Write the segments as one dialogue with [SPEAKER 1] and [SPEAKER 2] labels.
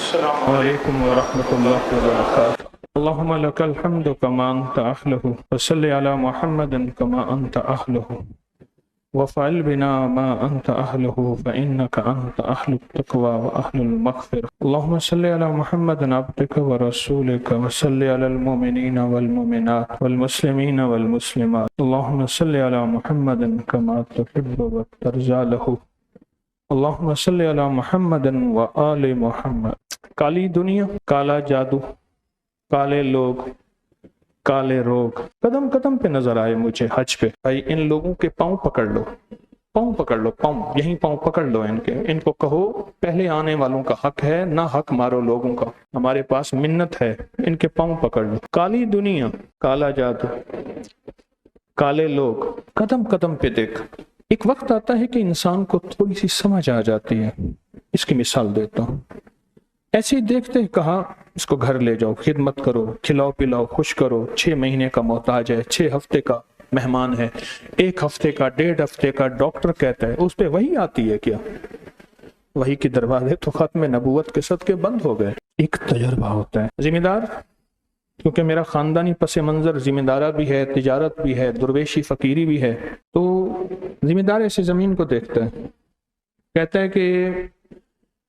[SPEAKER 1] السلام علیکم ورحمۃ اللہ وبرکاتہ۔ اللہم لک الحمد کما انت اہلہ وصلی علی محمد کما انت اہلہ وفعل بنا ما انت اہلہ فانک انت اہل التقوی واہل المغفرہ۔ اللہم صلی علی محمد عبدک ورسولک وصلی علی المؤمنین والمؤمنات والمسلمین والمسلمات۔ اللہم صلی علی محمد کما تحب وترضى لہ۔ اللہم صلی علی محمد و آل محمد۔ کالی دنیا، کالا جادو، کالے لوگ، کالے روگ قدم قدم پہ نظر آئے مجھے حج پہ۔ بھائی ان لوگوں کے پاؤں پکڑ لو، پاؤں پکڑ لو، پاؤں یہیں پاؤں پکڑ لو ان کے، ان کو کہو پہلے آنے والوں کا حق ہے، نہ حق مارو لوگوں کا، ہمارے پاس منت ہے، ان کے پاؤں پکڑ لو۔ کالی دنیا، کالا جادو، کالے لوگ قدم قدم پہ دیکھ۔ ایک وقت آتا ہے کہ انسان کو تھوڑی سی سمجھ آ جاتی ہے۔ اس کی مثال دیتا ہوں۔ ایسے ہی دیکھتے کہا اس کو گھر لے جاؤ، خدمت کرو، کھلاؤ پلاؤ، خوش کرو، 6 مہینے کا محتاج ہے، 6 ہفتے کا مہمان ہے، 1 ہفتے کا، 1.5 ہفتے کا، ڈاکٹر کہتا ہے، اس پہ وہی آتی ہے کیا؟ وہی کے دروازے تو ختم نبوت کے صدقے بند ہو گئے۔ ایک تجربہ ہوتا ہے۔ ذمہ دار، کیونکہ میرا خاندانی پس منظر ذمہ دارہ بھی ہے، تجارت بھی ہے، درویشی فقیری بھی ہے، تو ذمہ دار ایسی زمین کو دیکھتا ہے، کہتا ہے کہ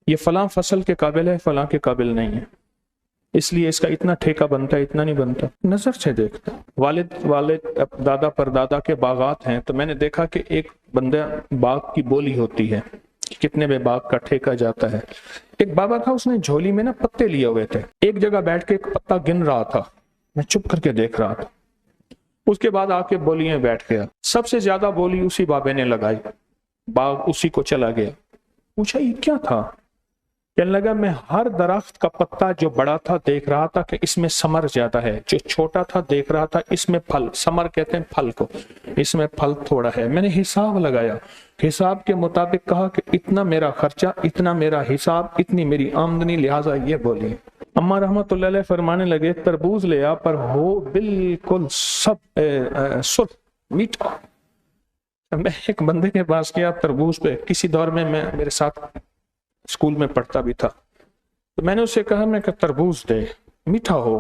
[SPEAKER 1] یہ فلاں فصل کے قابل ہے، فلاں کے قابل نہیں ہے، اس لیے اس کا اتنا ٹھیکہ بنتا ہے، اتنا نہیں بنتا۔ نظر سے دیکھتا۔ والد دادا پر دادا کے باغات ہیں، تو میں نے دیکھا کہ ایک بندہ باغ کی بولی ہوتی ہے، کتنے بے باغ کا ٹھیکہ جاتا ہے۔ ایک بابا تھا، اس نے جھولی میں نا پتے لیے ہوئے تھے، ایک جگہ بیٹھ کے ایک پتا گن رہا تھا، میں چپ کر کے دیکھ رہا تھا۔ اس کے بعد آ کے بولی میں بیٹھ گیا، سب سے زیادہ بولی اسی بابے نے لگائی، باغ اسی کو چلا گیا۔ پوچھا یہ کیا تھا؟ کہنے لگا میں ہر درخت کا پتا جو بڑا تھا دیکھ رہا تھا کہ اس میں ثمر زیادہ ہے، جو چھوٹا تھا دیکھ رہا تھا اس میں پھل، ثمر کہتے ہیں پھل کو، اس میں پھل تھوڑا ہے۔ میں نے حساب لگایا، حساب کے مطابق کہا کہ اتنا میرا خرچہ، اتنا میرا حساب، اتنی میری آمدنی، لہٰذا یہ بولی۔ اماں رحمت اللہ علیہ فرمانے لگے تربوز لیا پر ہو بالکل سب سرخ میٹھا۔ میں ایک بندے کے پاس گیا تربوز پہ، کسی دور میں میرے ساتھ اسکول میں پڑھتا بھی تھا، تو میں نے اسے کہا میں کہ تربوز دے، میٹھا ہو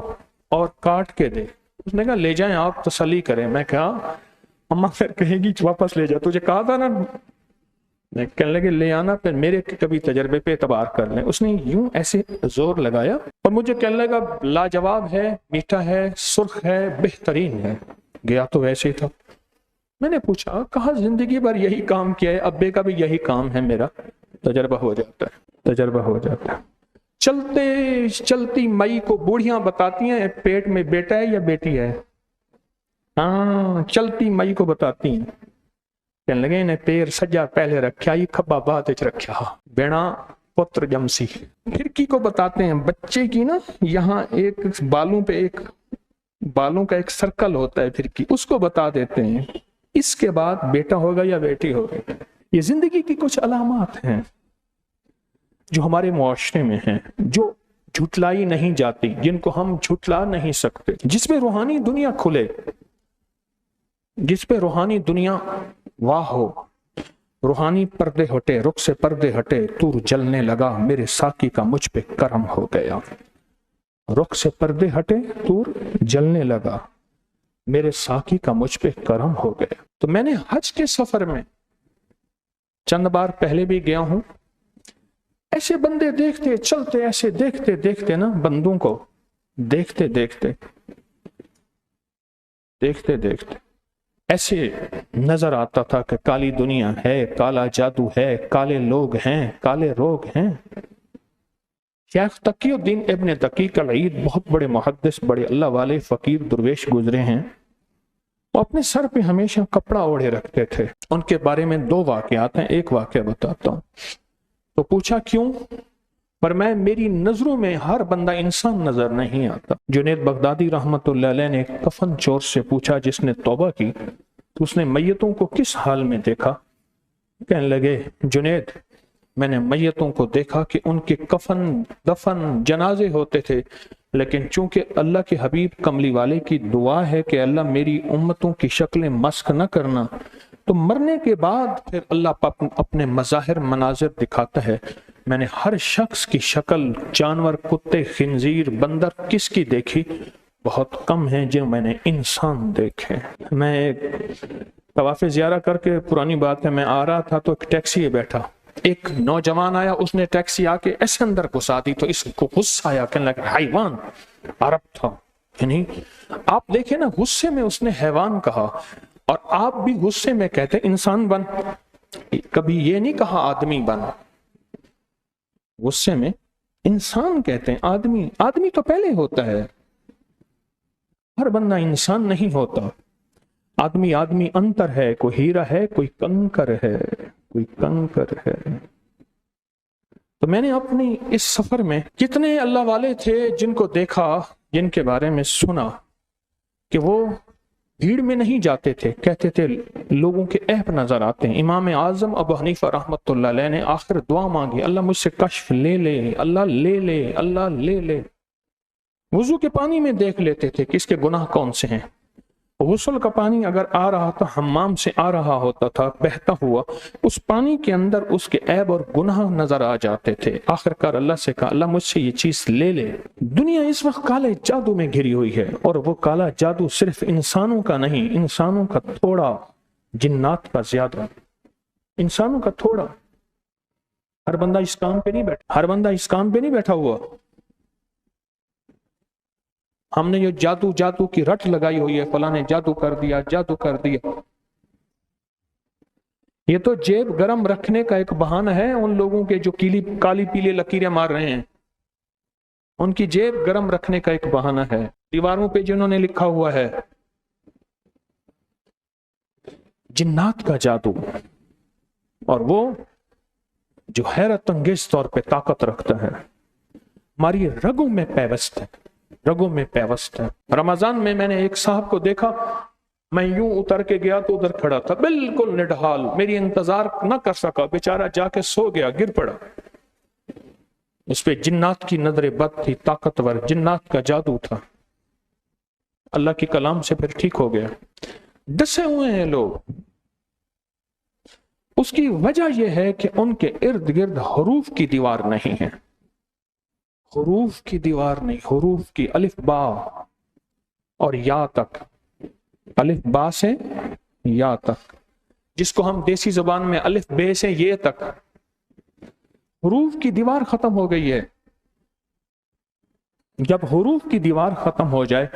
[SPEAKER 1] اور کاٹ کے دے۔ اس نے کہا لے جائیں آپ تسلی کریں۔ میں کہا اماں پھر کہے گی واپس لے جا، تجھے کہا تھا نا۔ میں کہنے لگے لے آنا، پھر میرے کبھی تجربے پہ اعتبار کر لیں۔ اس نے یوں ایسے زور لگایا اور مجھے کہنے لگا لاجواب ہے، میٹھا ہے، سرخ ہے، بہترین ہے۔ گیا تو ویسے ہی تھا۔ میں نے پوچھا کہا زندگی بھر یہی کام کیا ہے، ابے کا بھی یہی کام ہے میرا۔ تجربہ ہو جاتا ہے، تجربہ ہو جاتا ہے۔ چلتے چلتی مئی کو بوڑھیاں بتاتی ہیں پیٹ میں بیٹا ہے یا بیٹی ہے۔ ہاں چلتی مئی کو بتاتی ہیں۔ کہنے لگے انہیں پیر سجا پہلے رکھا، یہ کھبا بعد وچ رکھا، بیڑا پتر جمسی۔ کھڑکی کو بتاتے ہیں بچے کی نا، یہاں ایک بالوں کا ایک سرکل ہوتا ہے پھرکی، اس کو بتا دیتے ہیں اس کے بعد بیٹا ہوگا یا بیٹی ہوگی۔ یہ زندگی کی کچھ علامات ہیں جو ہمارے معاشرے میں ہیں، جو جھٹلائی نہیں جاتی، جن کو ہم جھٹلا نہیں سکتے، جس میں روحانی دنیا کھلے، جس پہ روحانی دنیا واہ ہو، روحانی پردے ہٹے، رخ سے پردے ہٹے، تور جلنے لگا میرے ساقی کا مجھ پہ کرم ہو گیا۔ رخ سے پردے ہٹے، تور جلنے لگا میرے ساقی کا مجھ پہ کرم ہو گیا۔ تو میں نے حج کے سفر میں چند بار پہلے بھی گیا ہوں، ایسے بندے دیکھتے چلتے، ایسے دیکھتے دیکھتے نا، بندوں کو دیکھتے دیکھتے ایسے نظر آتا تھا کہ کالی دنیا ہے، کالا جادو ہے، کالے لوگ ہیں، کالے روگ ہیں۔ شیخ تقی الدین ابن دقیق العید بہت بڑے محدث، بڑے اللہ والے فقیر درویش گزرے ہیں، وہ اپنے سر پہ ہمیشہ کپڑا اوڑھے رکھتے تھے۔ ان کے بارے میں 2 واقعات ہیں، ایک واقعہ بتاتا ہوں۔ تو پوچھا کیوں؟ پر میری نظروں میں ہر بندہ انسان نظر نہیں آتا۔ جنید بغدادی رحمت اللہ علیہ نے ایک کفن چور سے پوچھا جس نے توبہ کی، تو اس نے میتوں کو کس حال میں دیکھا؟ کہنے لگے جنید میں نے میتوں کو دیکھا کہ ان کے کفن، دفن، جنازے ہوتے تھے، لیکن چونکہ اللہ کے حبیب کملی والے کی دعا ہے کہ اللہ میری امتوں کی شکلیں مسخ نہ کرنا، تو مرنے کے بعد پھر اللہ اپنے مظاہر مناظر دکھاتا ہے، میں نے ہر شخص کی شکل، جانور، کتے، خنزیر، بندر کس کی دیکھی؟ بہت کم ہیں جو میں نے انسان دیکھے۔ میں طواف زیارہ کر کے، پرانی بات ہے، میں آ رہا تھا تو ایک ٹیکسی میں بیٹھا، ایک نوجوان آیا، اس نے ٹیکسی آ کے ایسے اندر گھسا دی تو اس کو غصہ آیا، کہنے لگا حیوان، عرب تھا۔ یعنی آپ دیکھیں نا، غصے میں اس نے حیوان کہا، اور آپ بھی غصے میں کہتے انسان بن، کبھی یہ نہیں کہا آدمی بن، غصے میں انسان کہتے ہیں، آدمی تو پہلے ہوتا ہے، ہر بندہ انسان نہیں ہوتا۔ آدمی انتر ہے، کوئی ہیرا ہے، کوئی کنکر ہے، کوئی کنکر ہے۔ تو میں نے اپنی اس سفر میں کتنے اللہ والے تھے جن کو دیکھا، جن کے بارے میں سنا کہ وہ بھیڑ میں نہیں جاتے تھے، کہتے تھے لوگوں کے عیب نظر آتے ہیں۔ امام اعظم ابو حنیفہ رحمۃ اللہ علیہ نے آخر دعا مانگی، اللہ مجھ سے کشف لے لے، اللہ لے لے، اللہ لے لے۔ وضو کے پانی میں دیکھ لیتے تھے کہ اس کے گناہ کون سے ہیں۔ غسل کا پانی اگر آ رہا تھا، حمام سے آ رہا ہوتا تھا بہتا ہوا، اس پانی کے اندر اس کے عیب اور گناہ نظر آ جاتے تھے۔ آخرکار اللہ سے کہا، اللہ مجھ سے یہ چیز لے لے۔ دنیا اس وقت کالے جادو میں گھری ہوئی ہے، اور وہ کالا جادو صرف انسانوں کا نہیں، انسانوں کا تھوڑا، جنات کا زیادہ، انسانوں کا تھوڑا۔ ہر بندہ اس کام پہ نہیں بیٹھا ہوا۔ ہم نے یہ جادو کی رٹ لگائی ہوئی ہے، فلاں نے جادو کر دیا۔ یہ تو جیب گرم رکھنے کا ایک بہانہ ہے ان لوگوں کے جو کالی پیلے لکیریں مار رہے ہیں، ان کی جیب گرم رکھنے کا ایک بہانہ ہے۔ دیواروں پہ جنہوں نے لکھا ہوا ہے جنات کا جادو، اور وہ جو حیرت انگیز طور پہ طاقت رکھتا ہے، ہماری رگوں میں پیوست ہے۔ رمضان میں نے ایک صاحب کو دیکھا، میں یوں اتر کے گیا تو ادھر کھڑا تھا، بالکل نڈھال، میری انتظار نہ کر سکا، بیچارہ جا کے سو گیا، گر پڑا۔ اس پہ جنات کی نظر بد تھی، طاقتور جنات کا جادو تھا۔ اللہ کی کلام سے پھر ٹھیک ہو گیا۔ ڈسے ہوئے ہیں لوگ، اس کی وجہ یہ ہے کہ ان کے ارد گرد حروف کی دیوار نہیں ہے، حروف کی دیوار نہیں، حروف کی، الف با اور یا تک، الف با سے یا تک، جس کو ہم دیسی زبان میں الف بے سے یہ تک، حروف کی دیوار ختم ہو گئی ہے۔ جب حروف کی دیوار ختم ہو جائے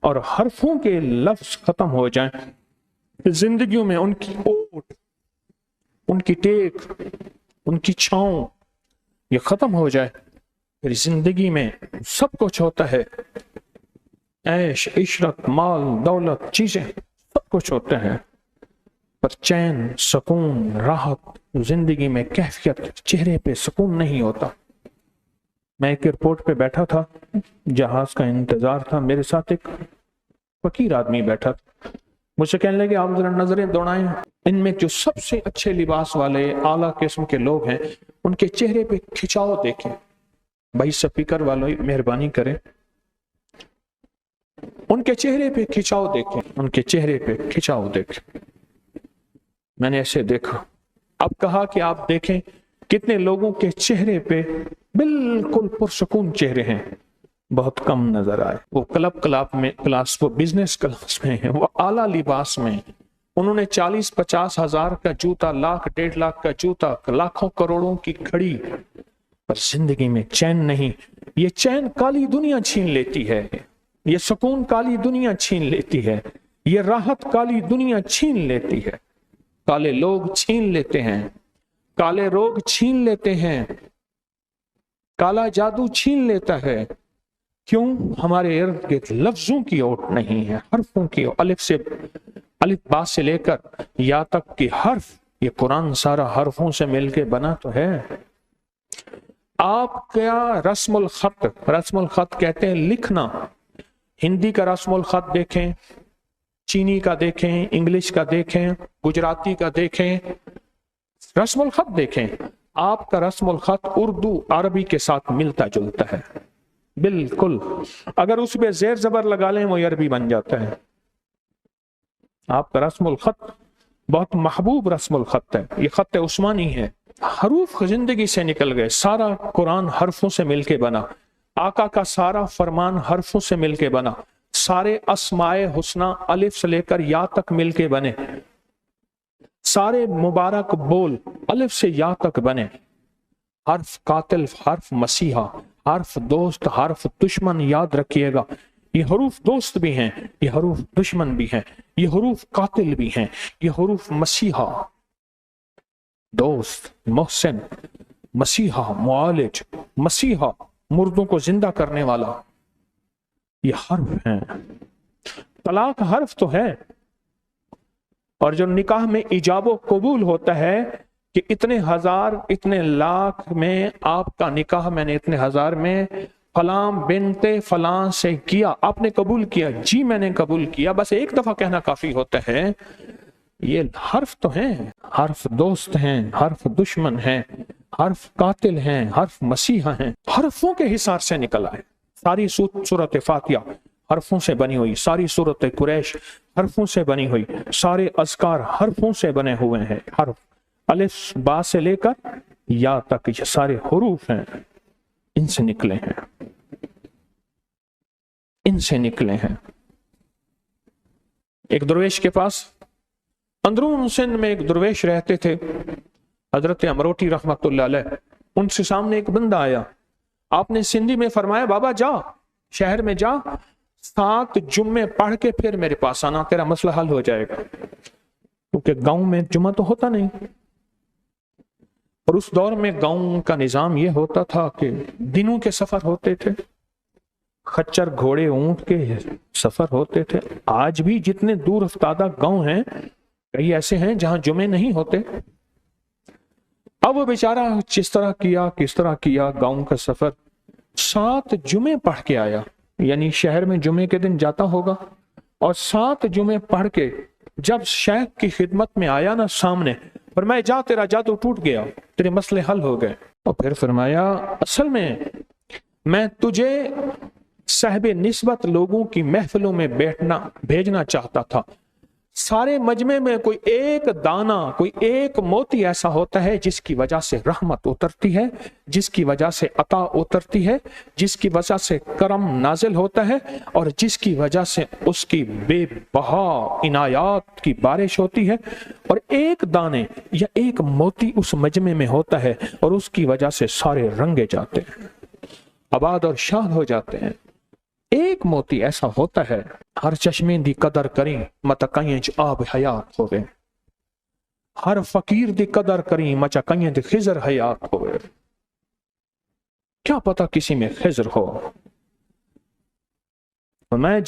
[SPEAKER 1] اور حرفوں کے لفظ ختم ہو جائیں، زندگیوں میں ان کی اوٹ، ان کی ٹیک، ان کی چھاؤں یہ ختم ہو جائے، پھر زندگی میں سب کچھ ہوتا ہے، عیش، عشرت، مال، دولت، چیزیں سب کچھ ہوتے ہیں، پر چین، سکون، راحت، زندگی میں کیفیت، چہرے پہ سکون نہیں ہوتا۔ میں ایک ایئرپورٹ پہ بیٹھا تھا، جہاز کا انتظار تھا، میرے ساتھ ایک فقیر آدمی بیٹھا تھا، مجھ سے کہنے لگے آپ ذرا نظریں دوڑائیں، ان میں جو سب سے اچھے لباس والے اعلیٰ قسم کے لوگ ہیں ان کے چہرے پہ کھچاؤ دیکھیں۔ بھائی سپیکر والوں مہربانی کریں، ان کے چہرے پہ کھچاؤ دیکھیں، ان کے چہرے پہ کھچاؤ دیکھیں۔ میں نے ایسے دیکھا۔ اب کہا کہ آپ دیکھیں کتنے لوگوں کے چہرے پہ بالکل پرسکون چہرے ہیں، بہت کم نظر آئے۔ وہ کلاس، وہ بزنس کلاس میں ہیں، وہ اعلیٰ لباس میں، انہوں نے 40-50 ہزار کا جوتا، 1,00,000 1,50,000 کا جوتا، لاکھوں کروڑوں کی گھڑی، پر زندگی میں چین نہیں۔ یہ چین کالی دنیا چھین لیتی ہے، یہ سکون کالی دنیا چھین لیتی ہے، یہ راحت کالی دنیا چھین لیتی ہے۔ کالے لوگ چھین لیتے ہیں، کالے روگ چھین لیتے ہیں، کالا جادو چھین لیتا ہے۔ کیوں؟ ہمارے ارد گرد لفظوں کی اوٹ نہیں ہے، حرفوں کی، الف با سے لے کر یا تک کی حرف، یہ قرآن سارا حرفوں سے مل کے بنا تو ہے۔ آپ کیا رسم الخط کہتے ہیں لکھنا، ہندی کا رسم الخط دیکھیں، چینی کا دیکھیں، انگلش کا دیکھیں، گجراتی کا دیکھیں، رسم الخط دیکھیں۔ آپ کا رسم الخط اردو عربی کے ساتھ ملتا جلتا ہے بالکل، اگر اس پہ زیر زبر لگا لیں وہ عربی بن جاتا ہے۔ آپ کا رسم الخط بہت محبوب رسم الخط ہے، یہ خط عثمانی ہے، حروف زندگی سے نکل گئے. سارا قرآن حرفوں سے مل کے بنا, آقا کا سارا فرمان حرفوں سے مل کے بنا, سارے اسمائے حسنہ الف سے لے کر یا تک مل کے بنے, سارے مبارک بول الف سے یا تک بنے. حرف قاتل, حرف مسیحا, حرف دوست, حرف دشمن. یاد رکھیے گا یہ حروف دوست بھی ہیں, یہ حروف دشمن بھی ہیں, یہ حروف قاتل بھی ہیں, یہ حروف مسیحا دوست, محسن, مسیحا معالج, مسیحا مردوں کو زندہ کرنے والا, یہ حرف ہیں. طلاق حرف تو ہے, اور جو نکاح میں ایجاب و قبول ہوتا ہے کہ اتنے ہزار اتنے لاکھ میں آپ کا نکاح میں نے اتنے ہزار میں فلاں بنت فلاں سے کیا, آپ نے قبول کیا, جی میں نے قبول کیا, بس ایک دفعہ کہنا کافی ہوتا ہے. یہ حرف تو ہیں, حرف دوست ہیں, حرف دشمن ہیں, حرف قاتل ہیں, حرف مسیحا ہیں. حرفوں کے حصار سے نکل آئے. ساری سورت فاتحہ حرفوں سے بنی ہوئی, ساری سورت قریش حرفوں سے بنی ہوئی, سارے اذکار حرفوں سے بنے ہوئے ہیں. حرف الف با سے لے کر یا تک یہ سارے حروف ہیں, ان سے نکلے ہیں, ان سے نکلے ہیں. ایک درویش کے پاس اندرون سندھ میں ایک درویش رہتے تھے, حضرت امروٹی رحمت اللہ علیہ. ان سے سامنے ایک بندہ آیا, آپ نے سندھی میں فرمایا بابا جا شہر میں جا, 7 جمعے پڑھ کے پھر میرے پاس آنا, تیرا مسئلہ حل ہو جائے گا. کیونکہ گاؤں میں جمعہ تو ہوتا نہیں, اور اس دور میں گاؤں کا نظام یہ ہوتا تھا کہ دنوں کے سفر ہوتے تھے, خچر گھوڑے اونٹ کے سفر ہوتے تھے. آج بھی جتنے دور افتادہ گاؤں ہیں کئی ایسے ہیں جہاں جمعے نہیں ہوتے. اب وہ بیچارہ کس طرح کیا گاؤں کا سفر, 7 جمعے پڑھ کے آیا. یعنی شہر میں جمعے کے دن جاتا ہوگا, اور 7 جمعے پڑھ کے جب شیخ کی خدمت میں آیا نا سامنے, فرمایا جا تیرا جادو ٹوٹ گیا, تیرے مسئلے حل ہو گئے. اور پھر فرمایا اصل میں تجھے صاحب نسبت لوگوں کی محفلوں میں بھیجنا چاہتا تھا. سارے مجمع میں کوئی ایک دانہ, کوئی ایک موتی ایسا ہوتا ہے جس کی وجہ سے رحمت اترتی ہے, جس کی وجہ سے عطا اترتی ہے, جس کی وجہ سے کرم نازل ہوتا ہے, اور جس کی وجہ سے اس کی بے بہا عنایات کی بارش ہوتی ہے. اور ایک دانے یا ایک موتی اس مجمع میں ہوتا ہے, اور اس کی وجہ سے سارے رنگے جاتے ہیں, آباد اور شاد ہو جاتے ہیں. ایک موتی ایسا ہوتا ہے, ہر چشمے دی قدر کریں مت کئیں آب حیات ہوئے, ہر فقیر دی قدر کریں مچا کئیں دی خضر حیات ہوئے. کیا پتا کسی میں خضر ہو. میں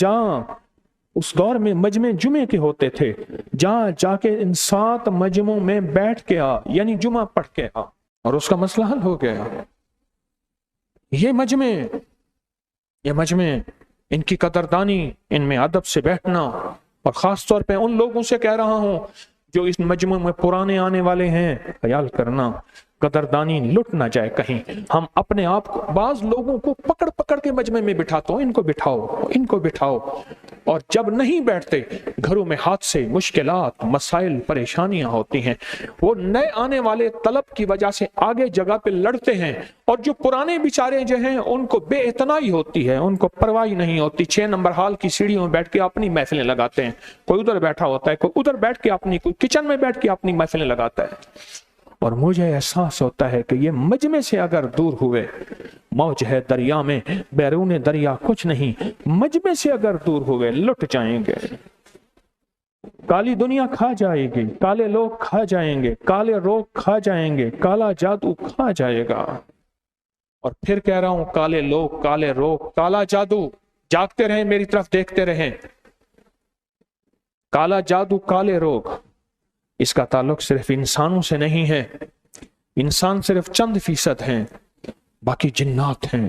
[SPEAKER 1] اس دور میں مجمع جمعے کے ہوتے تھے, جا کے ان 7 مجمعوں میں بیٹھ کے آ, یعنی جمعہ پڑھ کے آ, اور اس کا مسئلہ حل ہو گیا. یہ مجمع ان کی قدردانی, ان میں ادب سے بیٹھنا, اور خاص طور پہ ان لوگوں سے کہہ رہا ہوں جو اس مجمع میں پرانے آنے والے ہیں, خیال کرنا قدردانی لٹ نہ جائے کہیں. ہم اپنے آپ کو, بعض لوگوں کو پکڑ کے مجمع میں بٹھاتا ہوں, ان کو بٹھاؤ, اور جب نہیں بیٹھتے گھروں میں حادثے, مشکلات, مسائل, پریشانیاں ہوتی ہیں. وہ نئے آنے والے طلب کی وجہ سے آگے جگہ پہ لڑتے ہیں, اور جو پرانے بیچارے جو ہیں ان کو بے اعتنائی ہوتی ہے, ان کو پرواہ نہیں ہوتی. 6 نمبر ہال کی سیڑھیوں میں بیٹھ کے اپنی محفلیں لگاتے ہیں, کوئی ادھر بیٹھا ہوتا ہے, کوئی ادھر بیٹھ کے اپنی, کوئی کچن میں بیٹھ کے اپنی محفلیں لگاتا ہے. اور مجھے احساس ہوتا ہے کہ یہ مجمع سے اگر دور ہوئے, موج ہے دریا میں بیرون دریا کچھ نہیں, مجمع سے اگر دور ہوئے لٹ جائیں گے. کالی دنیا کھا جائے گی, کالے لوگ کھا جائیں گے, کالے روگ کھا جائیں گے, کالا جادو کھا جائے گا. اور پھر کہہ رہا ہوں, کالے لوگ, کالے روگ, کالا جادو, جاگتے رہیں, میری طرف دیکھتے رہیں. کالا جادو, کالے روگ, اس کا تعلق صرف انسانوں سے نہیں ہے. انسان صرف چند فیصد ہیں, باقی جنات ہیں,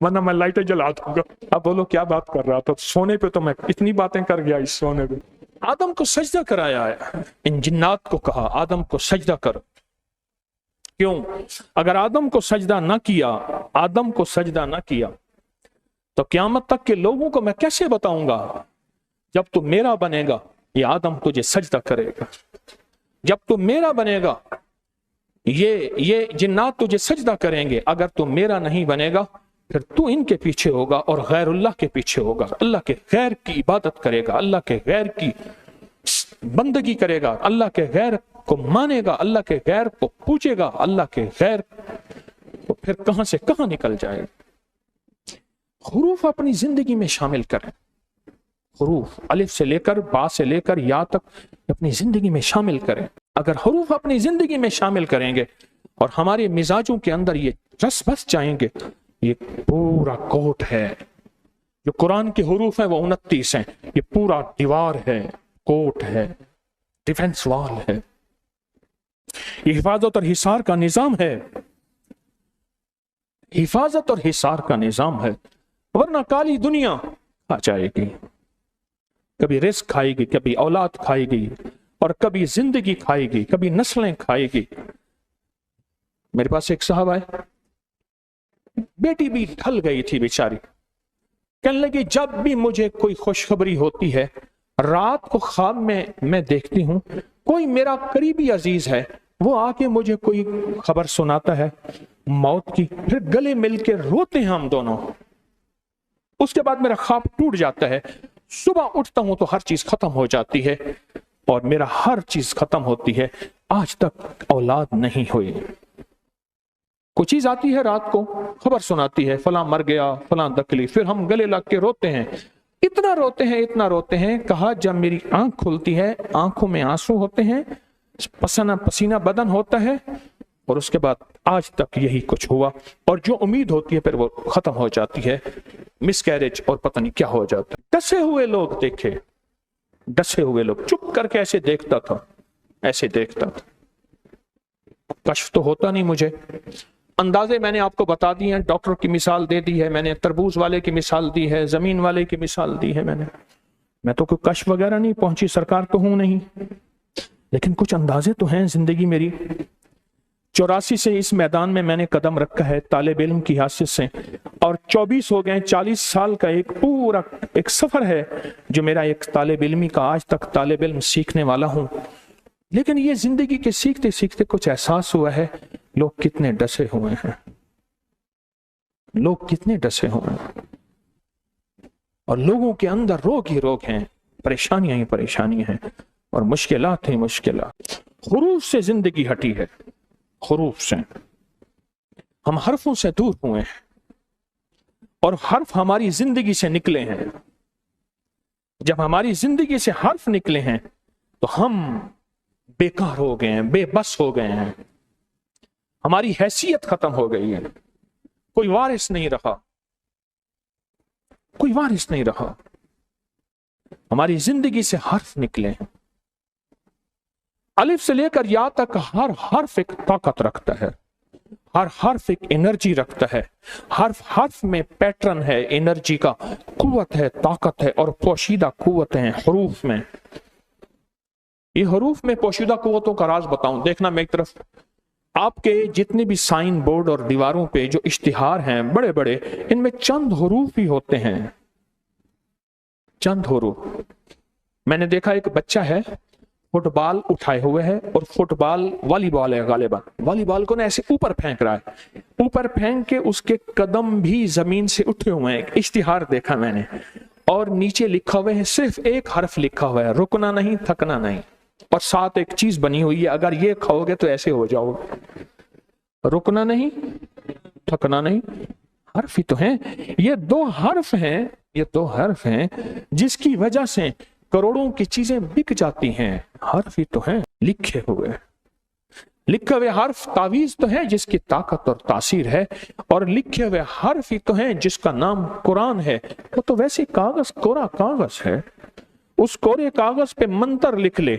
[SPEAKER 1] ورنہ میں لائٹیں جلا دوں گا۔ اب بولو کیا بات کر رہا تھا؟ سونے پہ تو میں اتنی باتیں کر گیا اس سونے پہ۔ آدم کو سجدہ کرایا ہے، ان جنات کو کہا آدم کو سجدہ کر۔ کیوں؟ اگر آدم کو سجدہ نہ کیا تو قیامت تک کے لوگوں کو میں کیسے بتاؤں گا؟ جب تو میرا بنے گا یہ آدم تجھے سجدہ کرے گا، جب تو میرا بنے گا یہ جنات تجھے سجدہ کریں گے، اگر تو میرا نہیں بنے گا پھر تو ان کے پیچھے ہوگا اور غیر اللہ کے پیچھے ہوگا، اللہ کے غیر کی عبادت کرے گا، اللہ کے غیر کی بندگی کرے گا، اللہ کے غیر کو مانے گا، اللہ کے غیر کو پوچھے گا، اللہ کے غیر کو پھر کہاں سے کہاں نکل جائے گا۔ حروف اپنی زندگی میں شامل کریں، حروف الف سے لے کر با سے لے کر یا تک اپنی زندگی میں شامل کریں۔ اگر حروف اپنی زندگی میں شامل کریں گے اور ہمارے مزاجوں کے اندر یہ رس بس جائیں گے، یہ پورا کوٹ ہے جو قرآن کے حروف ہیں وہ 29 ہیں، یہ پورا دیوار ہے، کوٹ ہے، ڈیفنس وال ہے، یہ حفاظت اور حصار کا نظام ہے، حفاظت اور حصار کا نظام ہے، ورنہ کالی دنیا آ جائے گی، کبھی رزق کھائے گی، کبھی اولاد کھائے گی، اور کبھی زندگی کھائے گی، کبھی نسلیں کھائے گی۔ میرے پاس ایک صاحب آئے، بیٹی بھی ڈھل گئی تھی بیچاری، کہنے لگی جب بھی مجھے کوئی خوشخبری ہوتی ہے رات کو خواب میں میں دیکھتی ہوں کوئی میرا قریبی عزیز ہے وہ آ کے مجھے کوئی خبر سناتا ہے موت کی، پھر گلے مل کے روتے ہیں ہم دونوں، اس کے بعد میرا خواب ٹوٹ جاتا ہے، صبح اٹھتا ہوں تو ہر چیز ختم ہو جاتی ہے اور میرا ہر چیز ختم ہوتی ہے، آج تک اولاد نہیں ہوئی۔ کوئی چیز آتی ہے رات کو خبر سناتی ہے فلاں مر گیا، فلاں تکلیف، پھر ہم گلے لگ کے روتے ہیں، اتنا روتے ہیں، کہا جب میری آنکھ کھلتی ہے آنکھوں میں آنسو ہوتے ہیں، پسینہ بدن ہوتا ہے، اور اس کے بعد آج تک یہی کچھ ہوا، اور جو امید ہوتی ہے پھر وہ ختم ہو جاتی ہے، مس کیریج اور پتہ نہیں کیا ہو جاتا ہے۔ ڈسے ہوئے لوگ دیکھے، ڈسے ہوئے لوگ، چپ کر کے ایسے دیکھتا تھا، کشف تو ہوتا نہیں مجھے، اندازے میں نے آپ کو بتا دی ہیں، ڈاکٹر کی مثال دے دی ہے میں نے، تربوز والے کی مثال دی ہے، زمین والے کی مثال دی ہے میں تو کوئی کشف وغیرہ نہیں پہنچی، سرکار تو ہوں نہیں، لیکن کچھ اندازے تو ہیں زندگی میری۔ 84 سے اس میدان میں نے قدم رکھا ہے طالب علم کی حیثیت سے، اور 24 ہو گئے، 40 سال کا ایک پورا ایک سفر ہے جو میرا ایک طالب علمی کا، آج تک طالب علم سیکھنے والا ہوں، لیکن یہ زندگی کے سیکھتے سیکھتے کچھ احساس ہوا ہے لوگ کتنے ڈسے ہوئے ہیں، اور لوگوں کے اندر روگ ہی روگ ہیں، پریشانیاں ہی پریشانیاں ہیں، اور مشکلات ہی مشکلات۔ حروف سے زندگی ہٹی ہے، حروف سے ہم حرفوں سے دور ہوئے ہیں، اور حرف ہماری زندگی سے نکلے ہیں۔ جب ہماری زندگی سے حرف نکلے ہیں تو ہم بیکار ہو گئے ہیں، بے بس ہو گئے ہیں، ہماری حیثیت ختم ہو گئی ہے، کوئی وارث نہیں رہا، ہماری زندگی سے حرف نکلے ہیں۔ الف سے لے کر یا تک ہر حرف ایک طاقت رکھتا ہے، ہر حرف ایک انرجی رکھتا ہے، حرف میں پیٹرن ہے، انرجی کا، قوت ہے، طاقت ہے، اور پوشیدہ قوتیں ہیں حروف میں۔ یہ حروف میں پوشیدہ قوتوں کا راز بتاؤں، دیکھنا میں ایک طرف آپ کے جتنے بھی سائن بورڈ اور دیواروں پہ جو اشتہار ہیں بڑے بڑے، ان میں چند حروف ہی ہوتے ہیں، چند حروف۔ میں نے دیکھا ایک بچہ ہے فٹ بال اٹھائے ہوئے ہے، اور فٹ بال والی بال ہے غالباً، والی بال کو ایسے اوپر پھینک رہا ہے، اوپر پھینک کے اس کے قدم بھی زمین سے اٹھے ہوئے ہیں، اشتہار دیکھا میں نے، اور نیچے لکھا ہوئے ہے، صرف ایک حرف لکھا ہوا ہے، رکنا نہیں تھکنا نہیں، اور ساتھ ایک چیز بنی ہوئی ہے، اگر یہ کھاؤ گے تو ایسے ہو جاؤ گے، رکنا نہیں تھکنا نہیں، حرف ہی تو ہیں، یہ دو حرف ہیں جس کی وجہ سے کروڑوں کی چیزیں بک جاتی ہیں، حرف ہی تو ہیں، لکھے ہوئے حرف تعویذ تو ہے جس کی طاقت اور تاثیر ہے، اور لکھے ہوئے حرف ہی تو ہیں جس کا نام قرآن ہے، وہ تو ویسے کاغذ، کورا کاغذ ہے، اس کورے کاغذ پہ منتر لکھ لے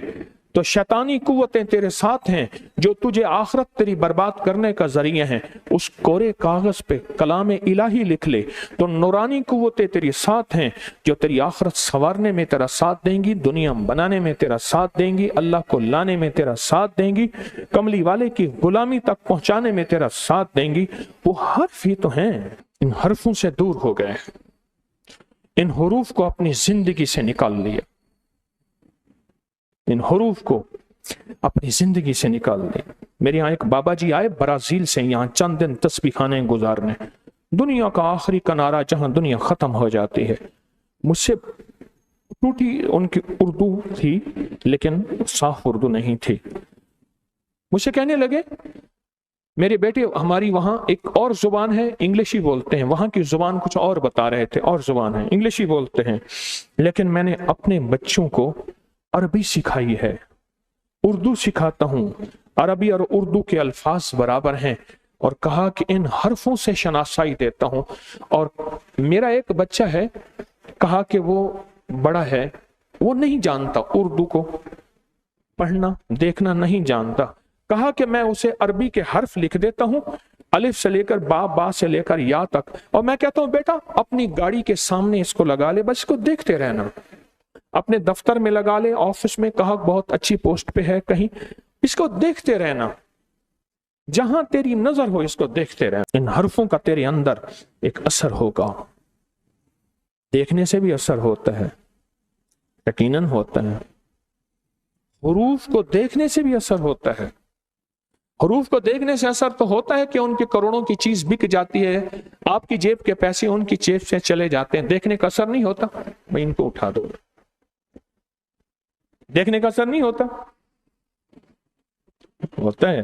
[SPEAKER 1] تو شیطانی قوتیں تیرے ساتھ ہیں جو تجھے آخرت تیری برباد کرنے کا ذریعہ ہیں، اس کورے کاغذ پہ کلام الہی لکھ لے۔ تو نورانی قوتیں تیرے ساتھ ہیں جو تیری آخرت سنوارنے میں تیرا ساتھ دیں گی، دنیا بنانے میں تیرا ساتھ دیں گی، اللہ کو لانے میں تیرا ساتھ دیں گی، کملی والے کی غلامی تک پہنچانے میں تیرا ساتھ دیں گی۔ وہ حرف ہی تو ہیں، ان حرفوں سے دور ہو گئے، ان حروف کو اپنی زندگی سے نکال لیا، ان حروف کو اپنی زندگی سے نکال دیا۔ میرے یہاں ایک بابا جی آئے برازیل سے یہاں چند دن تسبیح خانے گزارنے، دنیا کا آخری کنارہ جہاں دنیا ختم ہو جاتی ہے۔ مجھ سے ٹوٹی ان کی اردو تھی لیکن صاف اردو نہیں تھی۔ مجھ سے کہنے لگے میرے بیٹے ہماری وہاں ایک اور زبان ہے، انگلش ہی بولتے ہیں، وہاں کی زبان کچھ اور بتا رہے تھے، اور زبان ہے انگلش ہی بولتے ہیں، لیکن میں نے اپنے بچوں کو عربی سکھائی ہے، اردو سکھاتا ہوں، عربی اور اردو کے الفاظ برابر ہیں، اور کہا کہ ان حرفوں سے شناسائی دیتا ہوں۔ اور میرا ایک بچہ ہے، کہا کہ وہ بڑا ہے، وہ نہیں جانتا اردو کو پڑھنا دیکھنا نہیں جانتا، کہا کہ میں اسے عربی کے حرف لکھ دیتا ہوں، الف سے لے کر با، با سے لے کر یا تک، اور میں کہتا ہوں بیٹا اپنی گاڑی کے سامنے اس کو لگا لے، بس اس کو دیکھتے رہنا، اپنے دفتر میں لگا لے، آفس میں، کہا بہت اچھی پوسٹ پہ ہے کہیں، اس کو دیکھتے رہنا، جہاں تیری نظر ہو اس کو دیکھتے رہنا۔ ان حرفوں کا تیرے اندر ایک اثر ہوگا، دیکھنے سے بھی اثر ہوتا ہے، یقیناً ہوتا ہے، حروف کو دیکھنے سے بھی اثر ہوتا ہے۔ حروف کو دیکھنے سے اثر تو ہوتا ہے کہ ان کے کروڑوں کی چیز بک جاتی ہے، آپ کی جیب کے پیسے ان کی جیب سے چلے جاتے ہیں، دیکھنے کا اثر نہیں ہوتا، بھائی ان کو اٹھا دو، دیکھنے کا اثر نہیں ہوتا، ہوتا ہے،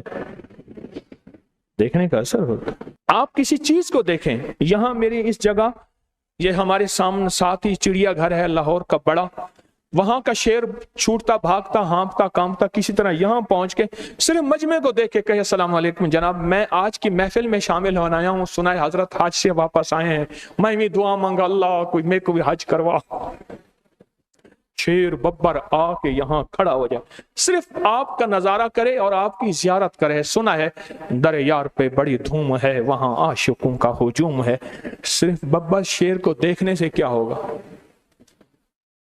[SPEAKER 1] دیکھنے کا اثر ہوتا ہے۔ آپ کسی چیز کو دیکھیں، یہاں میری اس جگہ یہ ہمارے سامنے ساتھ ہی چڑیا گھر ہے لاہور کا بڑا، وہاں کا شیر چھوٹتا بھاگتا ہانپتا کامتا کسی طرح یہاں پہنچ کے صرف مجمع کو دیکھ کے کہے السلام علیکم جناب، میں آج کی محفل میں شامل ہونا آیا ہوں، سنا ہے حضرت حج سے واپس آئے ہیں، میں بھی دعا مانگا اللہ کوئی میرے کو بھی حج کروا، شیر ببر آ کے یہاں کھڑا ہو جائے، صرف آپ کا نظارہ کرے اور آپ کی زیارت کرے، سنا ہے در یار پہ بڑی دھوم ہے، وہاں عاشقوں کا ہجوم ہے، صرف ببر شیر کو دیکھنے سے کیا ہوگا؟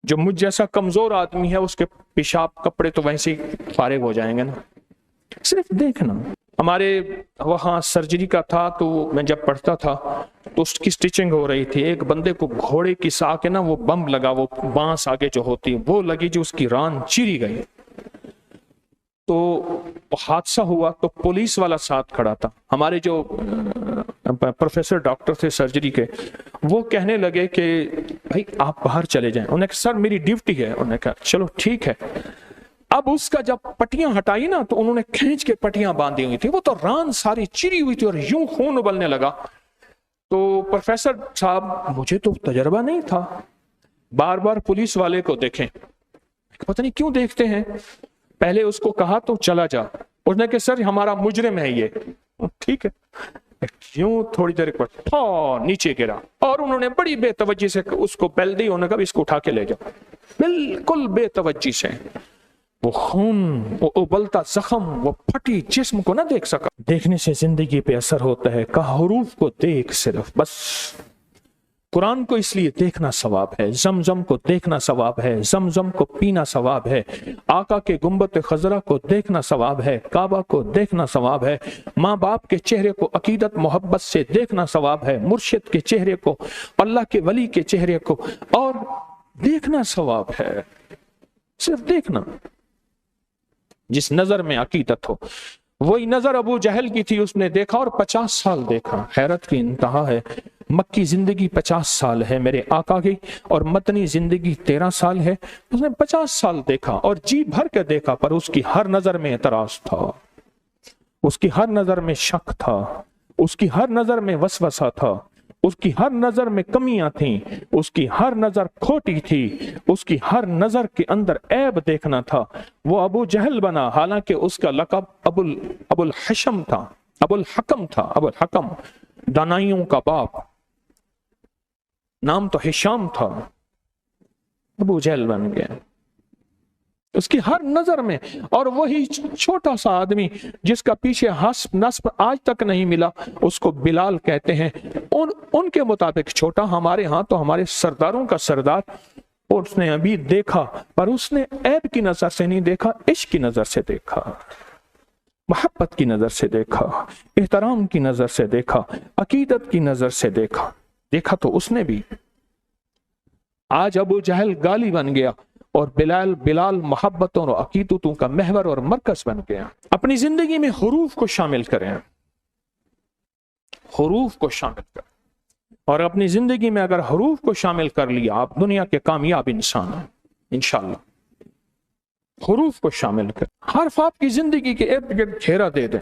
[SPEAKER 1] جو مجھ جیسا کمزور آدمی ہے اس کے پیشاب کپڑے تو ویسے ہی فارغ ہو جائیں گے نا، صرف دیکھنا۔ ہمارے وہاں سرجری کا تھا تو میں جب پڑھتا تھا تو اس کی سٹیچنگ ہو رہی تھی، ایک بندے کو گھوڑے کی سا کے نا وہ بم لگا، وہ بانس آگے جو ہوتی وہ لگی، جو اس کی ران چیری گئی، تو حادثہ ہوا تو پولیس والا ساتھ کھڑا تھا، ہمارے جو پروفیسر ڈاکٹر تھے سرجری کے، وہ کہنے لگے کہ بھائی آپ باہر چلے جائیں، انہوں نے کہا سر میری ڈیوٹی ہے، انہوں نے کہا چلو ٹھیک ہے۔ اب اس کا جب پٹیاں ہٹائی نا تو انہوں نے کھینچ کے پٹیاں باندھی ہوئی تھی، وہ تو ران ساری چری ہوئی تھی اور یوں خون ابلنے لگا، تو پروفیسر صاحب مجھے تو تجربہ نہیں تھا، بار بار پولیس والے کو دیکھیں، پتہ نہیں کیوں دیکھتے ہیں، پہلے اس کو کہا تو چلا جا، اس نے کہا سر ہمارا مجرم ہے یہ، ٹھیک ہے، یوں تھوڑی دیر پر نیچے گرا، اور انہوں نے بڑی بے توجہ سے اس کو بیل دی، انہوں نے کہا اس کو اٹھا کے لے جاؤ، بالکل بے توجہ سے، وہ خون، وہ ابلتا زخم، وہ پھٹی جسم کو نہ دیکھ سکا۔ دیکھنے سے زندگی پہ اثر ہوتا ہے، کہا حروف کو دیکھ صرف، بس قرآن کو اس لیے دیکھنا ثواب ہے، زمزم کو دیکھنا ثواب ہے، زمزم کو پینا ثواب ہے، آقا کے گنبد خضرا کو دیکھنا ثواب ہے، کعبہ کو دیکھنا ثواب ہے، ماں باپ کے چہرے کو عقیدت محبت سے دیکھنا ثواب ہے، مرشد کے چہرے کو، اللہ کے ولی کے چہرے کو اور دیکھنا ثواب ہے، صرف دیکھنا، جس نظر میں عقیدت ہو۔ وہی نظر ابو جہل کی تھی، اس نے دیکھا اور 50 سال دیکھا، حیرت کی انتہا ہے، مکی زندگی 50 سال ہے میرے آقا کی، اور مدنی زندگی 13 سال ہے، اس نے 50 سال دیکھا اور جی بھر کے دیکھا، پر اس کی ہر نظر میں اعتراض تھا، اس کی ہر نظر میں شک تھا، اس کی ہر نظر میں وسوسہ تھا، اس کی ہر نظر میں کمیاں تھیں، اس کی ہر نظر کھوٹی تھی، اس کی ہر نظر کے اندر عیب دیکھنا تھا۔ وہ ابو جہل بنا، حالانکہ اس کا لقب ابو الحشم تھا، ابو الحکم تھا، ابو الحکم، دانائیوں کا باپ، نام تو ہشام تھا، ابو جہل بن گیا۔ اس کی ہر نظر میں. اور وہی چھوٹا سا آدمی جس کا پیچھے حسب نصب آج تک نہیں ملا، اس کو بلال کہتے ہیں. ان کے مطابق چھوٹا، ہمارے ہاں تو ہمارے سرداروں کا سردار. اور اس نے ابھی دیکھا، پر اس نے عیب کی نظر سے نہیں دیکھا، عشق کی نظر سے دیکھا، محبت کی نظر سے دیکھا، احترام کی نظر سے دیکھا، عقیدت کی نظر سے دیکھا تو اس نے بھی. آج ابو جہل گالی بن گیا اور بلال محبتوں اور عقیدتوں کا محور اور مرکز بن گیا. اپنی زندگی میں حروف کو شامل کریں، حروف کو شامل کریں. اور اپنی زندگی میں اگر حروف کو شامل کر لیا، آپ دنیا کے کامیاب انسان ہیں انشاءاللہ. حروف کو شامل کریں. حرف آپ کی زندگی کے ارد گرد گھیرا دے دیں،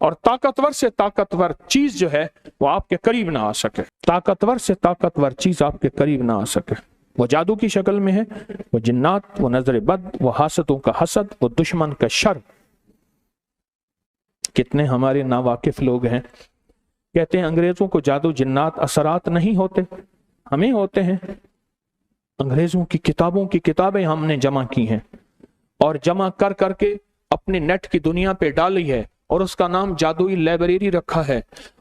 [SPEAKER 1] اور طاقتور سے طاقتور چیز جو ہے وہ آپ کے قریب نہ آ سکے. طاقتور سے طاقتور چیز آپ کے قریب نہ آ سکے. وہ جادو کی شکل میں ہے، وہ جنات، وہ نظر بد، وہ حاسدوں کا حسد، وہ دشمن کا شر. کتنے ہمارے ناواقف لوگ ہیں کہتے ہیں انگریزوں کو جادو جنات اثرات نہیں ہوتے، ہمیں ہوتے ہیں. انگریزوں کی کتابوں کی کتابیں ہم نے جمع کی ہیں، اور جمع کر کر کے اپنے نیٹ کی دنیا پہ ڈالی ہے، اور اس کا نام جادوئی لائبریری رکھا ہے،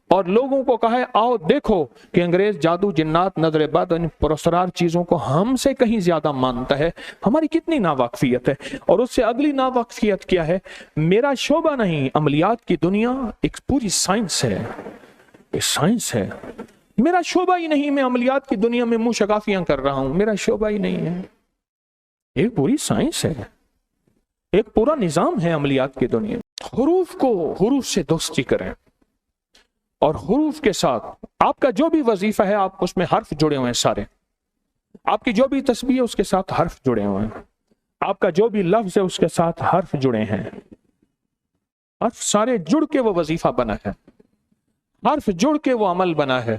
[SPEAKER 1] اور لوگوں کو کہا ہے آؤ دیکھو کہ انگریز جادو جنات نظر بد ان پراسرار چیزوں کو ہم سے کہیں زیادہ مانتا ہے. ہماری کتنی ناواقفیت ہے. اور اس سے اگلی ناواقفیت کیا ہے؟ میرا شعبہ نہیں، عملیات کی دنیا ایک پوری سائنس ہے، ایک سائنس ہے. میرا شعبہ ہی نہیں، میں عملیات کی دنیا میں منہ شگافیاں کر رہا ہوں، میرا شعبہ ہی نہیں ہے. ایک پوری سائنس ہے، ایک پورا نظام ہے عملیات کی دنیا. حروف سے دوستی کریں، اور حروف کے ساتھ آپ کا جو بھی وظیفہ ہے آپ اس میں حرف جڑے ہوئے ہیں. سارے آپ کی جو بھی تسبیح ہے اس کے ساتھ حرف جڑے ہوئے ہیں. آپ کا جو بھی لفظ ہے اس کے ساتھ حرف جڑے ہیں. حرف سارے جڑ کے وہ وظیفہ بنا ہے، حرف جڑ کے وہ عمل بنا ہے،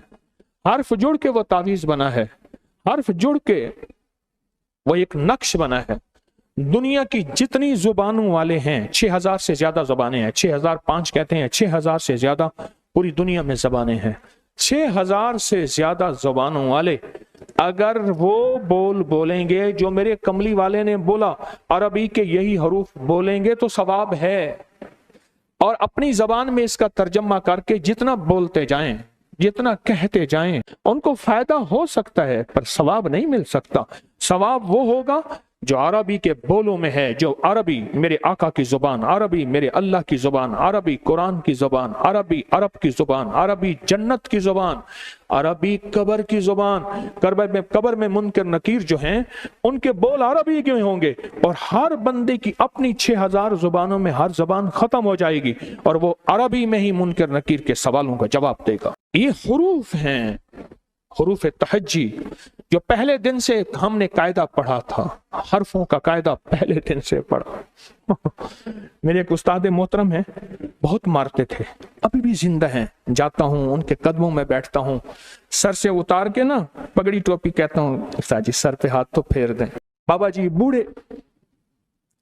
[SPEAKER 1] حرف جڑ کے وہ تعویذ بنا ہے، حرف جڑ کے وہ ایک نقش بنا ہے. دنیا کی جتنی زبانوں والے ہیں، 6000 سے زیادہ زبانیں ہیں، 6005 کہتے ہیں، 6000 سے زیادہ پوری دنیا میں زبانیں ہیں. 6000 سے زیادہ زبانوں والے اگر وہ بولیں گے جو میرے کملی والے نے بولا، عربی کے یہی حروف بولیں گے تو ثواب ہے. اور اپنی زبان میں اس کا ترجمہ کر کے جتنا بولتے جائیں، جتنا کہتے جائیں، ان کو فائدہ ہو سکتا ہے پر ثواب نہیں مل سکتا. ثواب وہ ہوگا جو عربی کے بولوں میں ہے، جو عربی میرے آقا کی زبان، عربی میرے اللہ کی زبان، عربی قرآن کی زبان، عربی عرب کی زبان، عربی جنت کی زبان، عربی قبر کی زبان. قبر میں منکر نکیر جو ہیں ان کے بول عربی کے ہوں گے، اور ہر بندے کی اپنی 6000 زبانوں میں ہر زبان ختم ہو جائے گی، اور وہ عربی میں ہی منکر نکیر کے سوالوں کا جواب دے گا. یہ حروف ہیں، حروف تہجی، جو پہلے دن سے ہم نے قاعدہ پڑھا تھا. حرفوں کا قاعدہ پہلے دن سے پڑھا. میرے ایک استاد محترم ہیں، بہت مارتے تھے، ابھی بھی زندہ ہیں. جاتا ہوں ان کے قدموں میں بیٹھتا ہوں، سر سے اتار کے نا پگڑی ٹوپی کہتا ہوں استاد جی سر پہ ہاتھ تو پھیر دیں. بابا جی بوڑھے،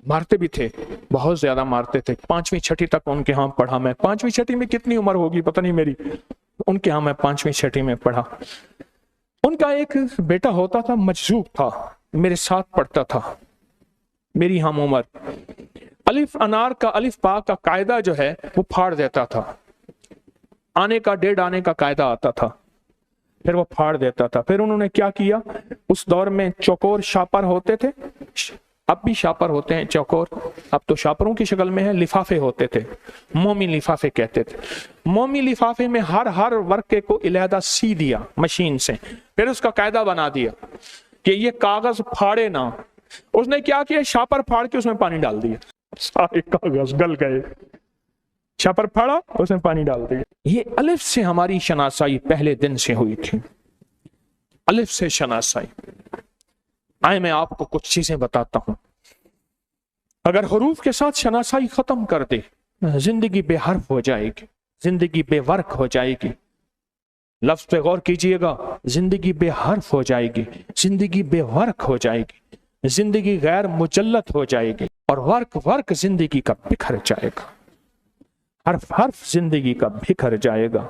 [SPEAKER 1] مارتے بھی تھے، بہت زیادہ مارتے تھے. 5ویں 6ٹھی تک ان کے ہاں پڑھا میں. 5ویں 6ٹھی میں کتنی عمر ہوگی پتہ نہیں میری، ان کے ہاں میں 5ویں 6ٹھی میں پڑھا. ان کا ایک بیٹا ہوتا تھا، مجذوب تھا، میرے ساتھ پڑھتا تھا، میری ہم عمر. الف انار کا الف با کا قاعدہ جو ہے وہ پھاڑ دیتا تھا. آنے کا ڈیڑھ آنے کا قاعدہ آتا تھا، پھر وہ پھاڑ دیتا تھا. پھر انہوں نے کیا کیا، اس دور میں چوکور شاپر ہوتے تھے، اب بھی شاپر ہوتے ہیں چوکور، اب تو شاپروں کی شکل میں ہے. لفافے ہوتے تھے، مومی لفافے کہتے تھے. مومی لفافے میں ہر ورقے کو علیحدہ سی دیا مشین سے، پھر اس کا قاعدہ بنا دیا کہ یہ کاغذ پھاڑے نہ. اس نے کیا کیا، شاپر پھاڑ کے اس میں پانی ڈال دیا، سارے کاغذ گل گئے. شاپر پھاڑا، اس میں پانی ڈال دیا. یہ الف سے ہماری شناسائی پہلے دن سے ہوئی تھی، الف سے شناسائی. آئے میں آپ کو کچھ چیزیں بتاتا ہوں. اگر حروف کے ساتھ شناسائی ختم کر دے، زندگی بے حرف ہو جائے گی، زندگی بے ورق ہو جائے گی. لفظ پہ غور کیجئے گا، زندگی بے حرف ہو جائے گی، زندگی بے ورق ہو جائے گی، زندگی غیر مجلت ہو جائے گی، اور ورق زندگی کا بکھر جائے گا. حرف زندگی کا بکھر جائے گا،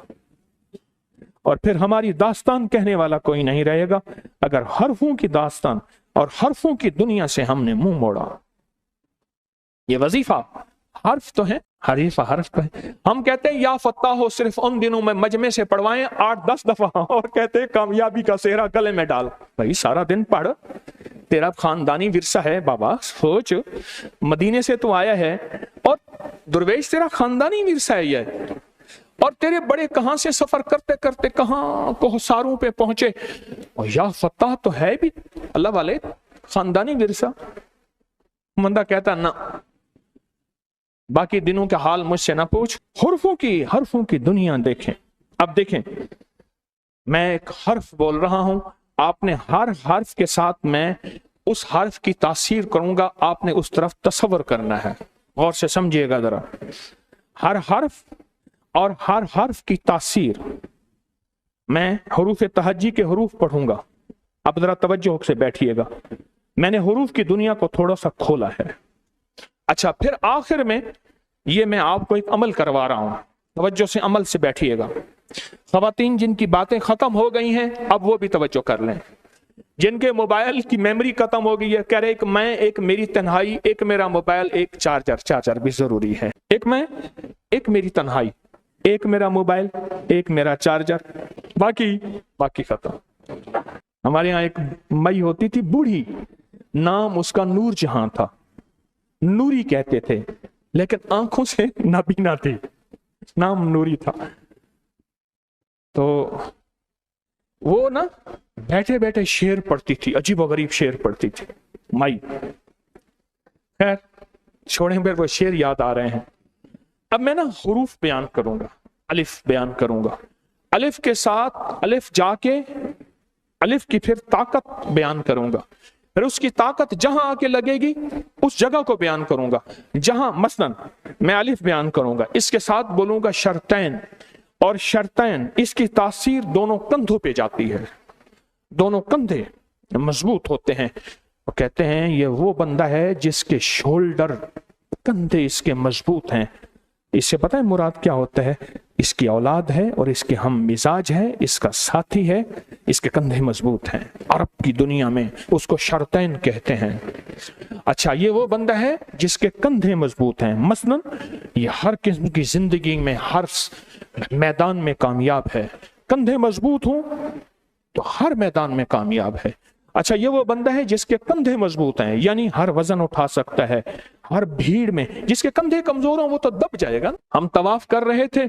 [SPEAKER 1] اور پھر ہماری داستان کہنے والا کوئی نہیں رہے گا. اگر حرفوں کی داستان
[SPEAKER 2] اور حرفوں کی دنیا سے ہم نے منہ موڑا۔ یہ وظیفہ حرف تو ہے، حریف حرف تو ہے۔ ہم کہتے ہیں یا فتح ہو صرف ان دنوں میں مجمع سے پڑھوائیں 8-10 دفعہ، اور کہتے ہیں کامیابی کا سہرا گلے میں ڈال۔ بھائی سارا دن پڑھ، تیرا خاندانی ورثہ ہے بابا، سوچ مدینے سے تو آیا ہے اور درویش تیرا خاندانی ورثہ ہے یہ، اور تیرے بڑے کہاں سے سفر کرتے کرتے کہاں کوہساروں پہ پہنچے، اور یا فتح تو ہے بھی اللہ والے خاندانی ورثہ۔ بندہ کہتا نہ، باقی دنوں کا حال مجھ سے نہ پوچھ، حرفوں کی دنیا دیکھیں۔ اب دیکھیں میں ایک حرف بول رہا ہوں، آپ نے ہر حرف کے ساتھ میں اس حرف کی تاثیر کروں گا، آپ نے اس طرف تصور کرنا ہے، غور سے سمجھیے گا ذرا۔ ہر حرف اور ہر حرف کی تاثیر، میں حروف تہجی کے حروف پڑھوں گا، اب ذرا توجہ سے بیٹھیے گا۔ میں نے حروف کی دنیا کو تھوڑا سا کھولا ہے۔ اچھا پھر آخر میں یہ میں آپ کو ایک عمل کروا رہا ہوں، توجہ سے عمل سے بیٹھیے گا۔ خواتین جن کی باتیں ختم ہو گئی ہیں اب وہ بھی توجہ کر لیں، جن کے موبائل کی میموری ختم ہو گئی ہے، کہہ رہے ایک میں، ایک میری تنہائی، ایک میرا موبائل، ایک چارجر بھی ضروری ہے، ایک میں، ایک میری تنہائی، ایک میرا موبائل، ایک میرا چارجر، باقی ختم۔ ہمارے ہاں ایک مئی ہوتی تھی بوڑھی، نام اس کا نور جہاں تھا، نوری کہتے تھے، لیکن آنکھوں سے نابینا تھی، نام نوری تھا۔ تو وہ نا بیٹھے بیٹھے شعر پڑھتی تھی، عجیب و غریب شعر پڑھتی تھی مائی۔ خیر چھوڑیں، پھر وہ شعر یاد آ رہے ہیں۔ اب میں نا حروف بیان کروں گا، الف بیان کروں گا، الف کے ساتھ الف جا کے الف کی پھر طاقت بیان کروں گا، پھر اس کی طاقت جہاں آ کے لگے گی اس جگہ کو بیان کروں گا۔ جہاں مثلا میں الف بیان کروں گا، اس کے ساتھ بولوں گا شرطین، اور شرطین اس کی تاثیر دونوں کندھوں پہ جاتی ہے، دونوں کندھے مضبوط ہوتے ہیں، اور کہتے ہیں یہ وہ بندہ ہے جس کے شولڈر، کندھے اس کے مضبوط ہیں۔ اس سے پتہ ہے مراد کیا ہوتا ہے؟ اس کی اولاد ہے اور اس کے ہم مزاج ہے، اس کا ساتھی ہے، اس کے کندھے مضبوط ہیں۔ عرب کی دنیا میں اس کو شرطین کہتے ہیں۔ اچھا یہ وہ بندہ ہے جس کے کندھے مضبوط ہیں، مثلا یہ ہر قسم کی زندگی میں ہر میدان میں کامیاب ہے، کندھے مضبوط ہوں تو ہر میدان میں کامیاب ہے۔ اچھا یہ وہ بندہ ہے جس کے کندھے مضبوط ہیں، یعنی ہر وزن اٹھا سکتا ہے، ہر بھیڑ میں۔ جس کے کندھے کمزور ہوں وہ تو دب جائے گا۔ ہم طواف کر رہے تھے،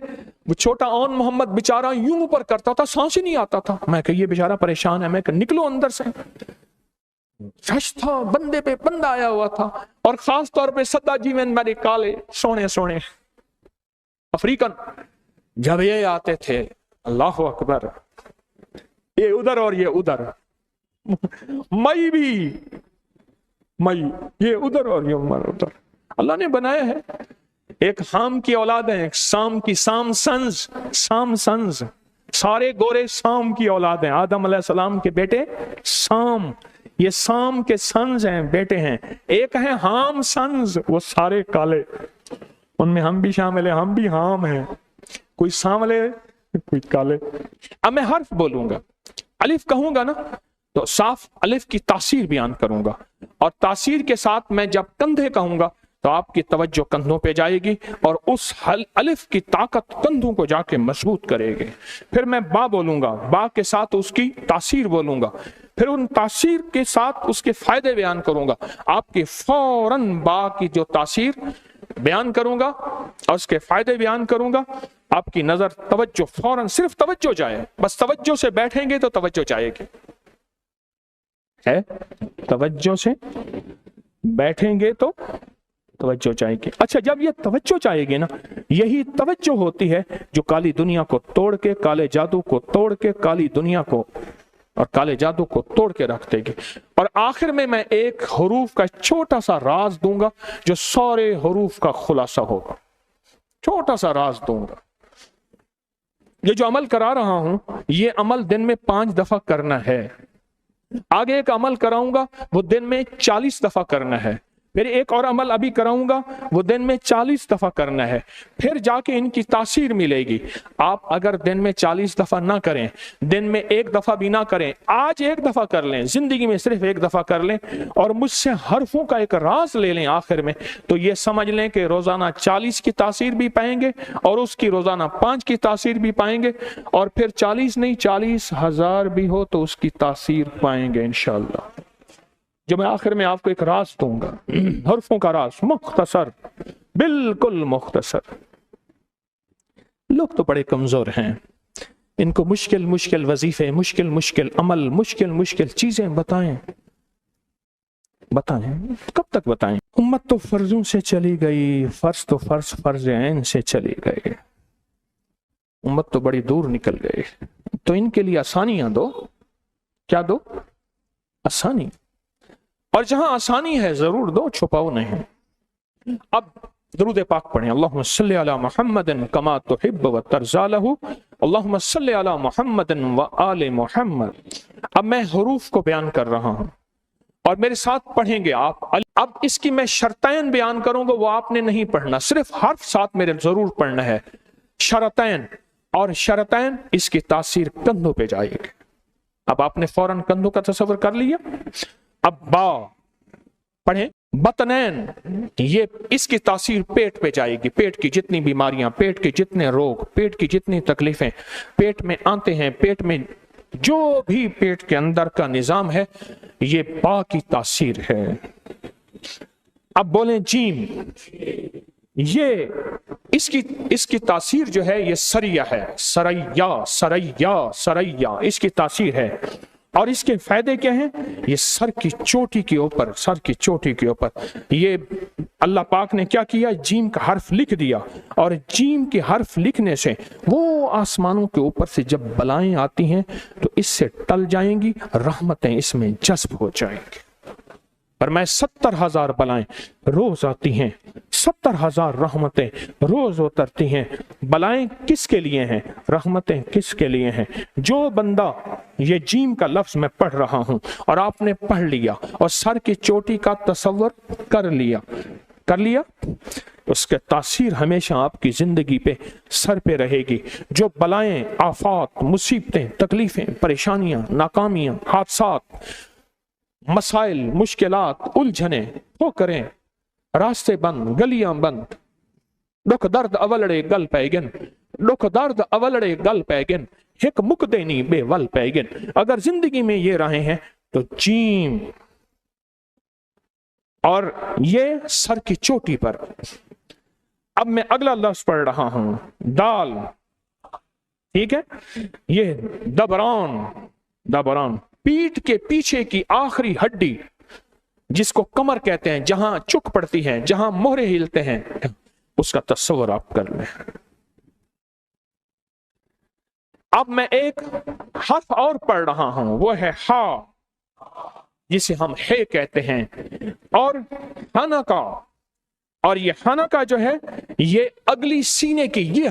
[SPEAKER 2] وہ چھوٹا اون محمد بیچارہ یوں اوپر کرتا تھا، سانس ہی نہیں آتا تھا۔ میں کہ یہ بیچارہ پریشان ہے، میں کہ نکلو اندر سے۔ رش تھا، بندے پہ بندہ آیا ہوا تھا، اور خاص طور پہ سدا جیون میرے کالے سونے سونے افریقن جب یہ آتے تھے، اللہ اکبر، یہ ادھر اور یہ ادھر، مئی بھی مئی، یہ ادھر اور یہ ادھر، اللہ نے بنایا ہے۔ ایک حام کی اولاد ہے، ایک سام کی، سام سنز، سارے گورے سام کی اولاد ہیں، آدم علیہ السلام کے بیٹے سام، یہ سام کے سنز ہیں، بیٹے ہیں۔ ایک ہے حام سنز، وہ سارے کالے، ان میں ہم بھی شامل ہیں، ہم بھی حام ہیں، کوئی سانولے کوئی کالے۔ اب میں حرف بولوں گا، الف کہوں گا نا تو صاف الف کی تاثیر بیان کروں گا، اور تاثیر کے ساتھ میں جب کندھے کہوں گا تو آپ کی توجہ کندھوں پہ جائے گی، اور اس الف کی طاقت کندھوں کو جا کے مضبوط کرے گی۔ پھر میں با بولوں گا، با کے ساتھ اس کی تاثیر بولوں گا، پھر ان تاثیر کے ساتھ اس کے فائدے بیان کروں گا۔ آپ کی فوراً با کی جو تاثیر بیان کروں گا اور اس کے فائدے بیان کروں گا، آپ کی نظر توجہ فوراً، صرف توجہ جائے، بس توجہ سے بیٹھیں گے تو توجہ جائے گی، ہے توجہ سے بیٹھیں گے تو توجہ چاہیے گی۔ اچھا جب یہ توجہ چاہیے گی نا، یہی توجہ ہوتی ہے جو کالی دنیا کو توڑ کے، کالے جادو کو توڑ کے، کالی دنیا کو اور کالے جادو کو توڑ کے رکھ دے گی۔ اور آخر میں ایک حروف کا چھوٹا سا راز دوں گا جو سارے حروف کا خلاصہ ہوگا، چھوٹا سا راز دوں گا۔ یہ جو عمل کرا رہا ہوں یہ عمل دن میں 5 دفعہ کرنا ہے، آگے ایک عمل کراؤں گا وہ دن میں 40 دفعہ کرنا ہے، پھر ایک اور عمل ابھی کراؤں گا، وہ دن میں 40 دفعہ کرنا ہے، پھر جا کے ان کی تاثیر ملے گی۔ آپ اگر دن میں 40 دفعہ نہ کریں، دن میں ایک دفعہ بھی نہ کریں، آج ایک دفعہ کر لیں، زندگی میں صرف ایک دفعہ کر لیں، اور مجھ سے حرفوں کا ایک راز لے لیں آخر میں، تو یہ سمجھ لیں کہ روزانہ 40 کی تاثیر بھی پائیں گے، اور اس کی روزانہ 5 کی تاثیر بھی پائیں گے، اور پھر 40 نہیں 40,000 بھی ہو تو اس کی تاثیر پائیں گے انشاءاللہ۔ جو میں آخر میں آپ کو ایک راز دوں گا، حرفوں کا راز، مختصر، بالکل مختصر۔ لوگ تو بڑے کمزور ہیں، ان کو مشکل مشکل وظیفے، مشکل مشکل عمل، مشکل مشکل چیزیں بتائیں، کب تک بتائیں؟ امت تو فرضوں سے چلی گئی، فرض تو فرض عین سے چلی گئی، امت تو بڑی دور نکل گئی، تو ان کے لیے آسانیاں دو۔ کیا دو؟ آسانی، اور جہاں آسانی ہے ضرور دو، چھپاؤ نہیں۔ اب درود پاک پڑھیں، اللہم صلی علی محمد کما تحب و ترضی لہ، اللہم صلی علی محمد و آل محمد۔ اب میں حروف کو بیان کر رہا ہوں اور میرے ساتھ پڑھیں گے آپ۔ اب اس کی میں شرطین بیان کروں گا، وہ آپ نے نہیں پڑھنا، صرف حرف ساتھ میرے ضرور پڑھنا ہے، شرطین، اور شرطین اس کی تاثیر کندھوں پہ جائے گی۔ اب آپ نے فوراً کندھوں کا تصور کر لیا۔ اب با پڑھیں، بطنین، یہ اس کی تاثیر پیٹ پہ جائے گی، پیٹ کی جتنی بیماریاں، پیٹ کے جتنے روگ، پیٹ کی جتنی تکلیفیں پیٹ میں آتے ہیں، پیٹ میں جو بھی پیٹ کے اندر کا نظام ہے، یہ با کی تاثیر ہے۔ اب بولیں جیم، یہ اس کی تاثیر جو ہے یہ سریہ ہے، سریا اس کی تاثیر ہے، اور اس کے فائدے کیا ہیں؟ یہ سر کی چوٹی کے اوپر یہ اللہ پاک نے کیا کیا؟ جیم کا حرف لکھ دیا، اور جیم کے حرف لکھنے سے وہ آسمانوں کے اوپر سے جب بلائیں آتی ہیں تو اس سے ٹل جائیں گی، رحمتیں اس میں جذب ہو جائیں گی۔ اور میں 70,000 بلائیں روز آتی ہیں، 70,000 رحمتیں روز اترتی ہیں۔ بلائیں کس کے لیے ہیں؟ رحمتیں کس کے لیے ہیں؟ جو بندہ یہ جیم کا لفظ میں پڑھ رہا ہوں اور آپ نے پڑھ لیا اور سر کی چوٹی کا تصور کر لیا، اس کے تاثیر ہمیشہ آپ کی زندگی پہ، سر پہ رہے گی۔ جو بلائیں، آفات، مصیبتیں، تکلیفیں، پریشانیاں، ناکامیاں، حادثات، مسائل، مشکلات، الجھنیں، ٹھوکریں، راستے بند، گلیاں بند، دکھ درد اولڑے گل پیگن، دکھ درد اولڑے گل پیگن، ایک مکدینی بے ول پیگن۔ اگر زندگی میں یہ رہے ہیں تو جیم، اور یہ سر کی چوٹی پر۔ اب میں اگلا لفظ پڑھ رہا ہوں، دال، ٹھیک ہے؟ یہ دبران، پیٹھ کے پیچھے کی آخری ہڈی، جس کو کمر کہتے ہیں، جہاں چک پڑتی ہے، جہاں مہرے ہلتے ہیں، اس کا تصور آپ کر لیں۔ اب میں ایک حرف اور پڑھ رہا ہوں، وہ ہے ہا، جسے ہم ہے کہتے ہیں، اور حنکا، اور یہ حنکا جو ہے یہ اگلی سینے کی یہ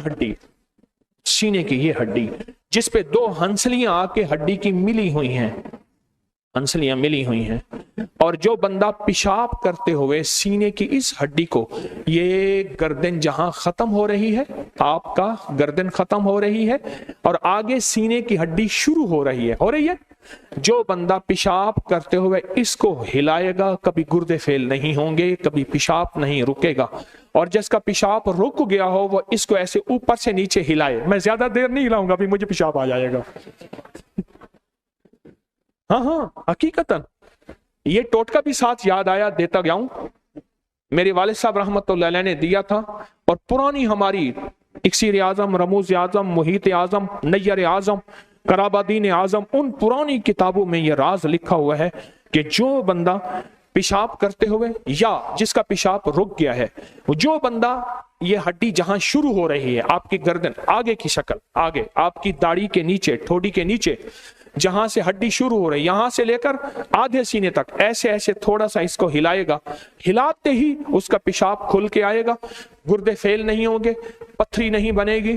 [SPEAKER 2] ہڈی، جس پہ 2 ہنسلیاں آ کے ہڈی کی ملی ہوئی ہیں، اور جو بندہ پیشاب کرتے ہوئے سینے کی اس ہڈی کو، یہ گردن جہاں ختم ہو رہی ہے، آپ کا گردن ختم ہو رہی ہے اور آگے سینے کی ہڈی شروع ہو رہی ہے، جو بندہ پیشاب کرتے ہوئے اس کو ہلائے گا، کبھی گردے فیل نہیں ہوں گے، کبھی پیشاب نہیں رکے گا، اور جس کا پیشاب رک گیا ہو وہ اس کو ایسے اوپر سے نیچے ہلائے۔ میں زیادہ دیر نہیں ہلاؤں گا، ابھی مجھے پیشاب آ جائے گا۔ ہاں حقیقتاً یہ ٹوٹکا بھی ساتھ یاد آیا، دیتا گیا ہوں، میرے والد صاحب رحمت اللہ علیہ نے دیا تھا، اور پرانی ہماری اکسیر اعظم، رموز اعظم، محیط اعظم، نیر اعظم، کرابادین اعظم، ان پرانی کتابوں میں یہ راز لکھا ہوا ہے کہ جو بندہ پیشاب کرتے ہوئے یا جس کا پیشاب رک گیا ہے، جو بندہ یہ ہڈی جہاں شروع ہو رہی ہے، آپ کی گردن آگے کی شکل، آگے آپ کی داڑھی کے نیچے، ٹھوڑی کے نیچے، جہاں سے ہڈی شروع ہو رہی ہے، یہاں سے لے کر آدھے سینے تک ایسے تھوڑا سا اس کو ہلائے گا، ہلاتے ہی اس کا پیشاب کھل کے آئے گا، گردے فیل نہیں ہوں گے، پتھری نہیں بنے گی،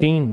[SPEAKER 2] 3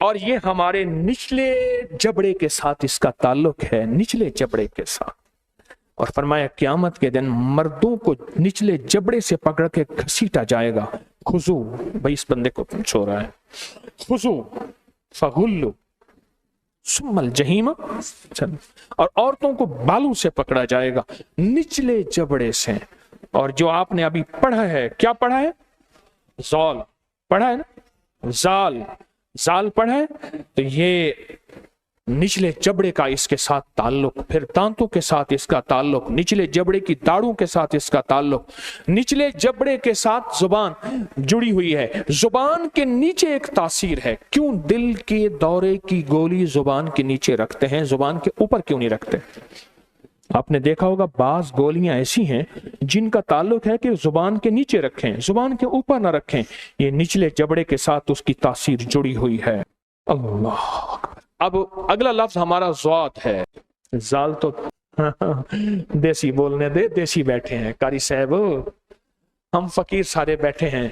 [SPEAKER 2] اور یہ ہمارے نچلے جبڑے کے ساتھ اس کا تعلق ہے، نچلے جبڑے کے ساتھ۔ اور فرمایا قیامت کے دن مردوں کو نچلے جبڑے سے پکڑ کے گھسیٹا جائے گا۔ خذو، بھائی اس بندے کو چھو رہا ہے، خذو فغلو ثم الجحیم، اور عورتوں کو بالوں سے پکڑا جائے گا نچلے جبڑے سے۔ اور جو آپ نے ابھی پڑھا ہے، کیا پڑھا ہے؟ زال پڑھا ہے نا، زال زال پڑھا ہے، تو یہ نچلے جبڑے کا اس کے ساتھ تعلق، پھر دانتوں کے ساتھ اس کا تعلق، نچلے جبڑے کی داڑھوں کے ساتھ اس کا تعلق، نچلے جبڑے کے ساتھ زبان جڑی ہوئی ہے۔ زبان کے نیچے ایک تاثیر ہے، کیوں دل کے دورے کی گولی زبان کے نیچے رکھتے ہیں، زبان کے اوپر کیوں نہیں رکھتے؟ آپ نے دیکھا ہوگا بعض گولیاں ایسی ہیں جن کا تعلق ہے کہ زبان کے نیچے رکھیں، زبان کے اوپر نہ رکھیں، یہ نچلے جبڑے کے ساتھ اس کی تاثیر جڑی ہوئی ہے۔ اللہ اکبر۔ اب اگلا لفظ ہمارا ذات ہے، زال تو دیسی بولنے دے، دیسی بیٹھے ہیں قاری صاحب، ہم فقیر سارے بیٹھے ہیں،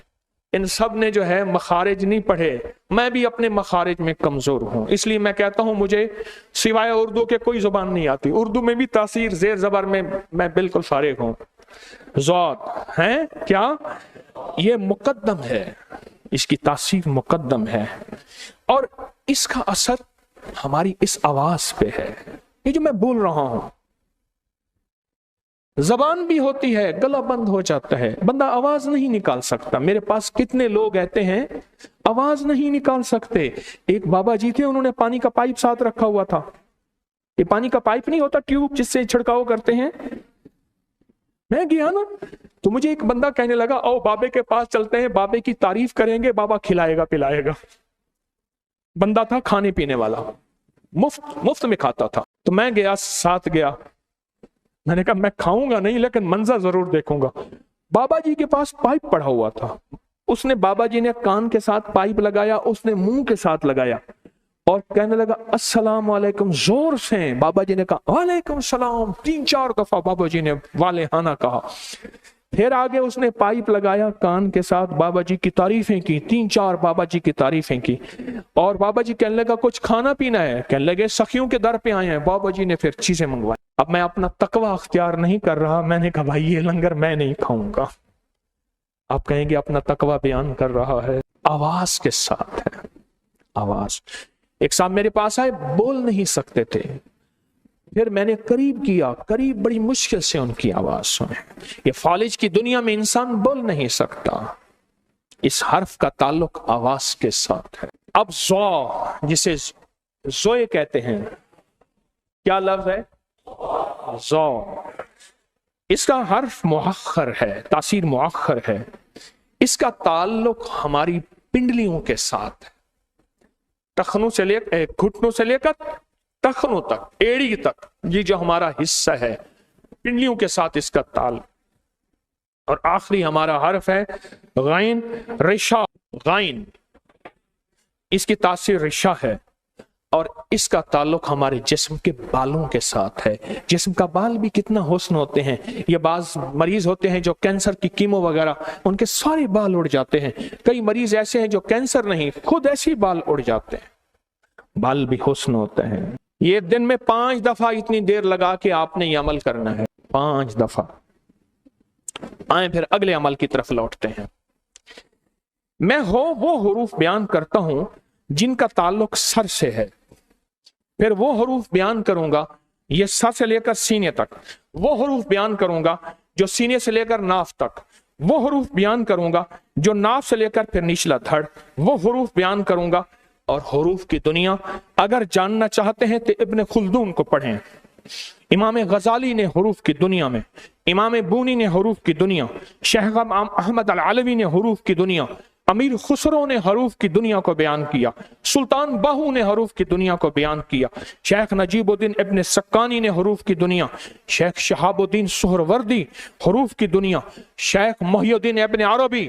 [SPEAKER 2] ان سب نے جو ہے مخارج نہیں پڑھے، میں بھی اپنے مخارج میں کمزور ہوں، اس لیے میں کہتا ہوں مجھے سوائے اردو کے کوئی زبان نہیں آتی، اردو میں بھی تاثیر زیر زبر میں بالکل فارغ ہوں۔ ذات ہے کیا؟ یہ مقدم ہے، اس کی تاثیر مقدم ہے، اور اس کا اثر ہماری اس آواز پہ ہے۔ یہ جو میں بول رہا ہوں، زبان بھی ہوتی ہے، گلا بند ہو جاتا ہے، بندہ آواز نہیں نکال سکتا۔ میرے پاس کتنے لوگ آتے ہیں آواز نہیں نکال سکتے۔ ایک بابا جی تھے، انہوں نے پانی کا پائپ ساتھ رکھا ہوا تھا، یہ پانی کا پائپ نہیں ہوتا ٹیوب جس سے چھڑکاؤ کرتے ہیں، میں گیا نا تو مجھے ایک بندہ کہنے لگا او بابے کے پاس چلتے ہیں، بابے کی تعریف کریں گے، بابا کھلائے گا پلائے گا۔ بندہ تھا کھانے پینے والا، مفت میں کھاتا تھا، تو میں گیا، ساتھ گیا، میں نے کہا میں کھاؤں گا نہیں لیکن منظر ضرور دیکھوں گا۔ بابا جی کے پاس پائپ پڑا ہوا تھا، اس نے بابا جی نے کان کے ساتھ پائپ لگایا، اس نے منہ کے ساتھ لگایا اور کہنے لگا السلام علیکم، زور سے بابا جی نے کہا وعلیکم السلام، 3-4 دفعہ بابا جی نے والہانہ کہا، پھر آگے اس نے پائپ لگایا کان کے ساتھ، بابا جی کی تعریفیں کی، 3-4 بابا جی کی تعریفیں کی، اور بابا جی کہنے لگا کچھ کھانا پینا ہے، کہنے لگے سخیوں کے در پہ آئے ہیں، بابا جی نے پھر چیزیں منگوائی۔ اب میں اپنا تقوی اختیار نہیں کر رہا، میں نے کہا بھائی یہ لنگر میں نہیں کھاؤں گا۔ آپ کہیں گے اپنا تقوی بیان کر رہا ہے، آواز کے ساتھ ہے، آواز۔ ایک صاحب میرے پاس آئے، بول نہیں سکتے تھے، پھر میں نے قریب کیا، قریب بڑی مشکل سے ان کی آواز سنے۔ یہ فالج کی دنیا میں انسان بول نہیں سکتا، اس حرف کا تعلق آواز کے ساتھ ہے۔ اب زو، جسے زوئے کہتے ہیں، کیا لفظ ہے؟ زو، اس کا حرف مؤخر ہے، تاثیر مؤخر ہے، اس کا تعلق ہماری پنڈلیوں کے ساتھ ہے، ٹخنوں سے لے گھٹنوں سے لے کر ٹخنوں تک، ایڑی تک، یہ جو ہمارا حصہ ہے پنڈلیوں کے ساتھ اس کا تعلق۔ اور آخری ہمارا حرف ہے غین، رشا، غین، اس کی تاثیر رشا ہے، اور اس کا تعلق ہمارے جسم کے بالوں کے ساتھ ہے۔ جسم کا بال بھی کتنا حسن ہوتے ہیں، یہ بعض مریض ہوتے ہیں جو کینسر کی کیمو وغیرہ، ان کے سارے بال اڑ جاتے ہیں، کئی مریض ایسے ہیں جو کینسر نہیں، خود ایسے بال اڑ جاتے ہیں، بال بھی حسن ہوتے ہیں۔ یہ دن میں 5 دفعہ اتنی دیر لگا کے آپ نے یہ عمل کرنا ہے، 5 دفعہ۔ آئیں پھر اگلے عمل کی طرف لوٹتے ہیں۔ میں وہ حروف بیان کرتا ہوں جن کا تعلق سر سے ہے، پھر وہ حروف بیان کروں گا یہ سر سے لے کر سینے تک، وہ حروف بیان کروں گا جو سینے سے لے کر ناف تک، وہ حروف بیان کروں گا جو ناف سے لے کر پھر نچلا دھڑ، وہ حروف بیان کروں گا۔ اور حروف کی دنیا اگر جاننا چاہتے ہیں تو ابن خلدون کو پڑھیں، امام غزالی نے حروف کی دنیا میں، امام بونی نے حروف کی دنیا، شیخ احمد العلوی نے حروف کی دنیا، امیر خسرو نے حروف کی دنیا کو بیان کیا، سلطان باہو نے حروف کی دنیا کو بیان کیا، شیخ نجیب الدین ابن سکانی نے حروف کی دنیا، شیخ شہاب الدین سہروردی حروف کی دنیا، شیخ محی الدین ابن عربی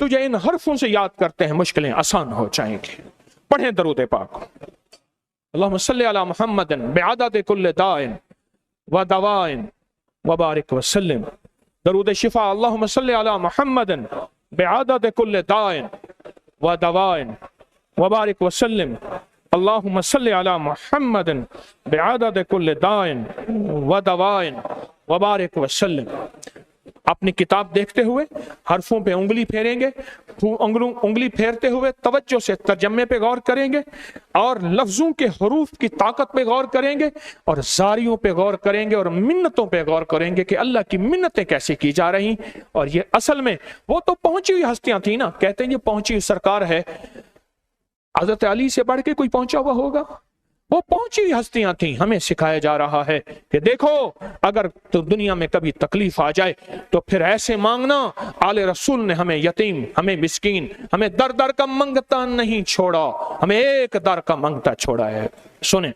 [SPEAKER 2] تجھے ان حرفوں سے یاد کرتے ہیں مشکلیں آسان ہو جائیں گی۔ پڑھیں درود پاک۔ اللہم صلی علی محمد بعدد کل داء و دواء وبارک وسلم۔ درود شفا، اللہم صلی علی محمد بعدد کل داء و دواء وبارک وسلم۔ اللہم صلی علی محمد بعدد کل داء و دواء وبارک وسلم۔ اپنی کتاب دیکھتے ہوئے حرفوں پہ انگلی پھیریں گے، انگلی پھیرتے ہوئے توجہ سے ترجمے پہ غور کریں گے اور لفظوں کے حروف کی طاقت پہ غور کریں گے اور زاریوں پہ غور کریں گے اور منتوں پہ غور کریں گے کہ اللہ کی منتیں کیسے کی جا رہی۔ اور یہ اصل میں وہ تو پہنچی ہوئی ہستیاں تھیں نا، کہتے ہیں یہ پہنچی ہوئی سرکار ہے، حضرت علی سے بڑھ کے کوئی پہنچا ہوا ہوگا؟ وہ پہنچی ہوئی ہستیاں تھیں۔ ہمیں سکھایا جا رہا ہے کہ دیکھو اگر تو دنیا میں کبھی تکلیف آ جائے تو پھر ایسے مانگنا۔ آل رسول نے ہمیں یتیم، ہمیں مسکین، ہمیں در در کا منگتا نہیں چھوڑا، ہمیں ایک در کا منگتا چھوڑا ہے۔ سنیں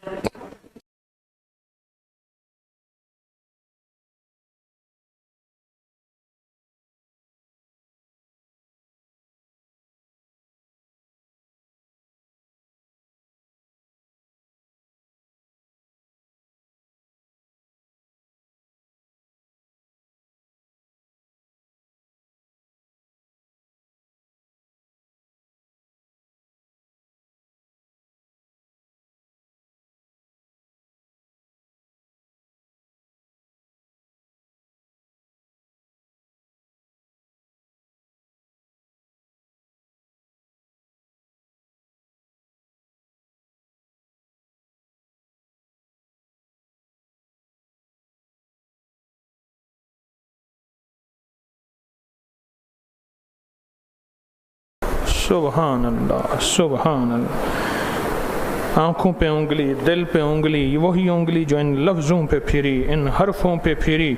[SPEAKER 2] سبحان اللہ، سبحان اللہ۔ آنکھوں پہ انگلی، دل پہ انگلی، وہی انگلی جو ان لفظوں پہ پھری، ان حرفوں پہ پھری،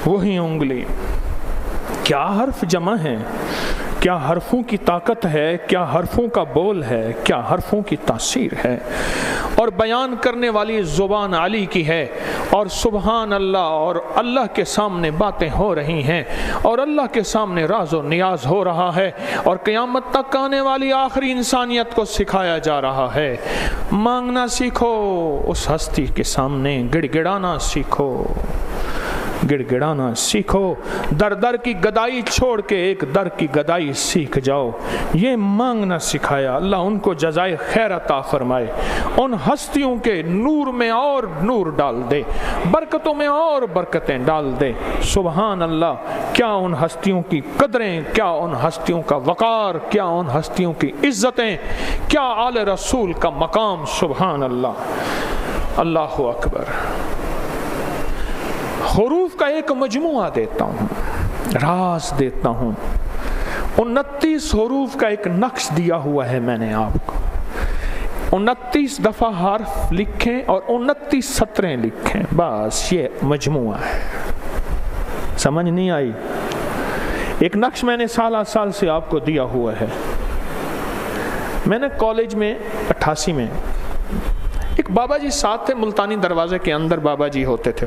[SPEAKER 2] وہی انگلی۔ کیا حرف جمع ہے، کیا حرفوں کی طاقت ہے، کیا حرفوں کا بول ہے، کیا حرفوں کی تاثیر ہے۔ اور بیان کرنے والی زبان علی کی ہے، اور سبحان اللہ، اور اللہ کے سامنے باتیں ہو رہی ہیں، اور اللہ کے سامنے راز و نیاز ہو رہا ہے، اور قیامت تک آنے والی آخری انسانیت کو سکھایا جا رہا ہے۔ مانگنا سیکھو، اس ہستی کے سامنے گڑ گڑانا سیکھو، گڑ گڑانا سیکھو۔ در در کی گدائی چھوڑ کے ایک در کی گدائی سیکھ جاؤ۔ یہ مانگنا سکھایا۔ اللہ ان کو جزائے خیر عطا فرمائے، ان ہستیوں کے نور میں اور نور ڈال دے، برکتوں میں اور برکتیں ڈال دے۔ سبحان اللہ، کیا ان ہستیوں کی قدریں، کیا ان ہستیوں کا وقار، کیا ان ہستیوں کی عزتیں، کیا آل رسول کا مقام۔ سبحان اللہ، اللہ اکبر۔ حروف کا ایک مجموعہ دیتا ہوں، راز دیتا ہوں۔ 29 حروف کا ایک نقش دیا ہوا ہے میں نے آپ کو۔ 29 دفعہ حرف لکھیں اور 29 سطریں لکھیں، بس یہ مجموعہ ہے۔ سمجھ نہیں آئی؟ ایک نقش میں نے سالہ سال سے آپ کو دیا ہوا ہے۔ میں نے کالج میں 88 میں ایک بابا جی ساتھ تھے، ملتانی دروازے کے اندر بابا جی ہوتے تھے۔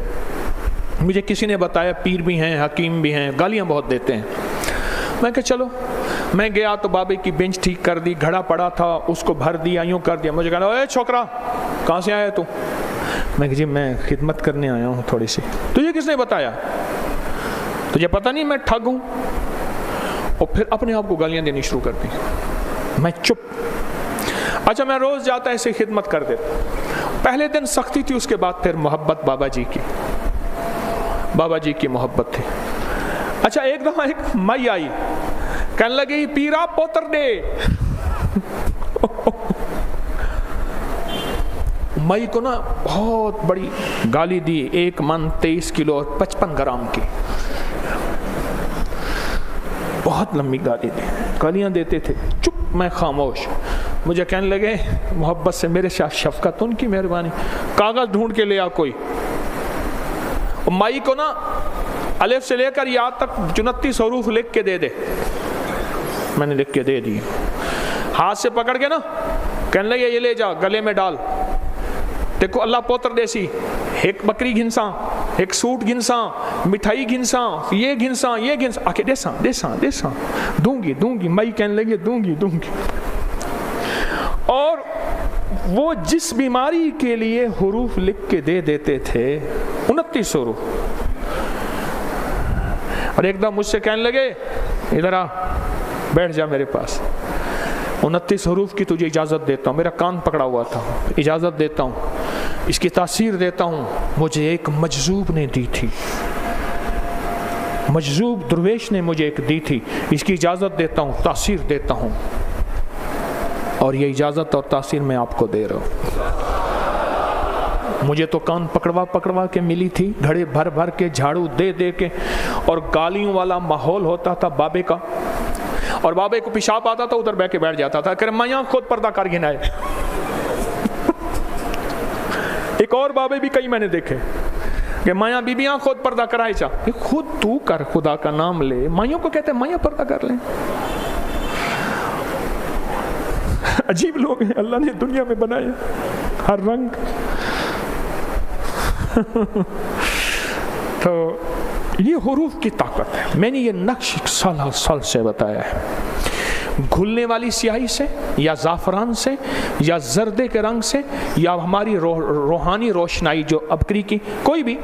[SPEAKER 2] مجھے کسی نے بتایا پیر بھی ہیں، حکیم بھی ہیں، گالیاں بہت دیتے ہیں۔ میں کہا چلو، میں گیا تو بابے کی بینچ ٹھیک کر دی، گھڑا پڑا تھا اس کو بھر دیا، یوں کر دیا۔ مجھے کہا اے چھوکرا کہاں سے آیا تو؟ میں کہا جی میں خدمت کرنے آیا ہوں تھوڑی سی۔ تجھے کس نے بتایا؟ تجھے پتہ نہیں میں ٹھگ ہوں؟ اور پھر اپنے آپ کو گالیاں دینی شروع کر دی۔ میں چپ۔ اچھا میں روز جاتا ایسے خدمت کر دیتا۔ پہلے دن سختی تھی، اس کے بعد پھر محبت بابا جی کی، بابا جی کی محبت تھی۔ اچھا ایک دفعہ ایک مائی آئی، کہنے لگی پیرا پوتر دے۔ مائی کو نا بہت بڑی گالی دی، 1 من 23 کلو اور 55 گرام کی، بہت لمبی گالی دی۔ گالیاں دیتے تھے، چپ، میں خاموش۔ مجھے کہنے لگے محبت سے میرے ساتھ شفقت، ان کی مہربانی، کاغذ ڈھونڈ کے لیا کوئی۔ مائی کو نا الف سے لے کر یا تک 29 حروف لکھ کے دے دے۔ میں نے لکھ کے دے دی، ہاتھ سے پکڑ کے نا کہنے لگے یہ لے جا گلے میں ڈال، دیکھو اللہ پوتر دیسی، ایک بکری گھنسا ایک سوٹ گھنساں، مٹھائی گھنساں، یہ گھنساں، یہ گھنساں، آکے دیساں دوں گی مائی کہنے لگے دوں گی. اور وہ جس بیماری کے لیے حروف لکھ کے دے دیتے تھے 29 حروف، اور ایک دم مجھ سے کہنے لگے ادھر آ بیٹھ جا میرے پاس، 29 حروف کی تجھے اجازت دیتا ہوں. میرا کان پکڑا ہوا تھا، اجازت دیتا ہوں، اس کی تاثیر دیتا ہوں. مجھے ایک مجذوب نے دی تھی، مجذوب درویش نے مجھے ایک دی تھی، اس کی اجازت دیتا ہوں، تاثیر دیتا ہوں، اور یہ اجازت اور تاثیر میں آپ کو دے رہا ہوں. مجھے تو کان پکڑوا کے ملی تھی، گھڑے بھر کے جھاڑو دے کے، اور گالیوں والا ماحول ہوتا تھا بابے کا، اور بابے کو پیشاب آتا تھا ادھر بیٹھ کے بیٹھ جاتا تھا کہ میں یہاں خود پردہ کر گنائے. ایک اور بابے بھی کئی میں نے دیکھے کہ مایا بیبیاں خود پردہ کرائے چا، خود تو کر، خدا کا نام لے. مائیوں کو کہتے ہیں مایا پردہ کر لیں. عجیب لوگ ہیں اللہ نے دنیا میں بنائے، ہر رنگ. تو یہ حروف کی طاقت ہے. میں نے یہ نقش سال سے بتایا ہے. گھلنے والی سیاہی سے، یا زعفران سے، یا زردے کے رنگ سے، یا ہماری روحانی روشنائی جو ابکری کی کوئی بھی،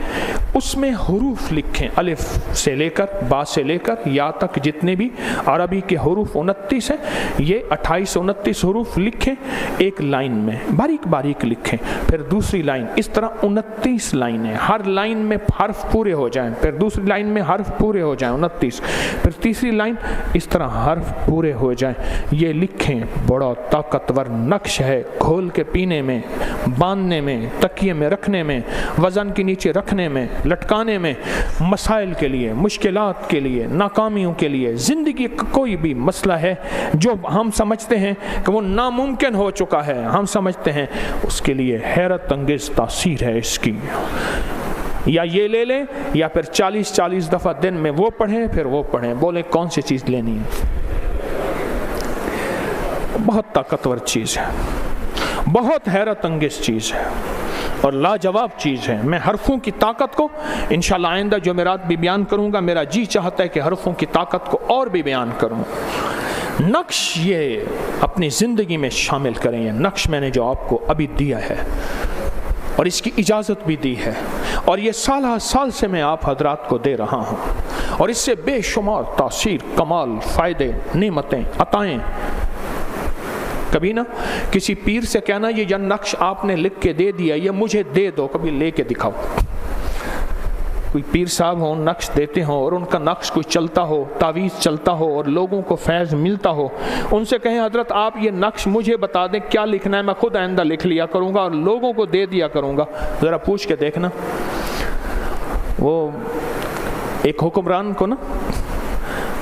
[SPEAKER 2] اس میں حروف لکھیں، الف سے لے کر با سے لے کر یا تک جتنے بھی عربی کے حروف 29 ہیں، یہ 28 29 حروف لکھیں ایک لائن میں، باریک باریک لکھیں. پھر دوسری لائن، اس طرح 29 لائنیں، ہر لائن میں حرف پورے ہو جائیں، پھر دوسری لائن میں حرف پورے ہو جائیں 29، پھر تیسری لائن، اس طرح حرف پورے ہو جائیں. یہ لکھیں. بڑا طاقتور نقش ہے. کھول کے پینے میں، باندھنے میں، تکیے میں رکھنے میں، وزن کے نیچے رکھنے میں، لٹکانے میں، مسائل کے لیے، مشکلات کے لیے، ناکامیوں کے لیے، زندگی کا کوئی بھی مسئلہ ہے جو ہم سمجھتے ہیں کہ وہ ناممکن ہو چکا ہے، ہم سمجھتے ہیں، اس کے لیے حیرت انگیز تاثیر ہے اس کی. یا یہ لے لیں، یا پھر 40 دفعہ دن میں وہ پڑھیں، پھر وہ پڑھیں. بولیں کون سی چیز لینی ہے. بہت طاقتور چیز ہے، بہت حیرت انگیز چیز ہے اور لاجواب چیز ہے. میں حرفوں کی طاقت کو انشاءاللہ آئندہ جمعرات بھی بیان کروں گا. میرا جی چاہتا ہے کہ حرفوں کی طاقت کو اور بھی بیان کروں. نقش یہ اپنی زندگی میں شامل کریں. یہ نقش میں نے جو آپ کو ابھی دیا ہے اور اس کی اجازت بھی دی ہے، اور یہ سال سے میں آپ حضرات کو دے رہا ہوں، اور اس سے بے شمار تاثیر، کمال، فائدے، نعمتیں، عطائیں. کبھی نہ کسی پیر سے کہنا یہ نقش آپ نے لکھ کے دے دیا، یہ مجھے دے دو، کبھی لے کے دکھاؤ. کوئی پیر صاحب ہوں نقش دیتے ہوں اور ان کا نقش کوئی چلتا ہو، تعویذ چلتا ہو اور لوگوں کو فیض ملتا ہو، ان سے کہیں حضرت آپ یہ نقش مجھے بتا دیں کیا لکھنا ہے، میں خود آئندہ لکھ لیا کروں گا اور لوگوں کو دے دیا کروں گا. ذرا پوچھ کے دیکھنا. وہ ایک حکمران کو نا،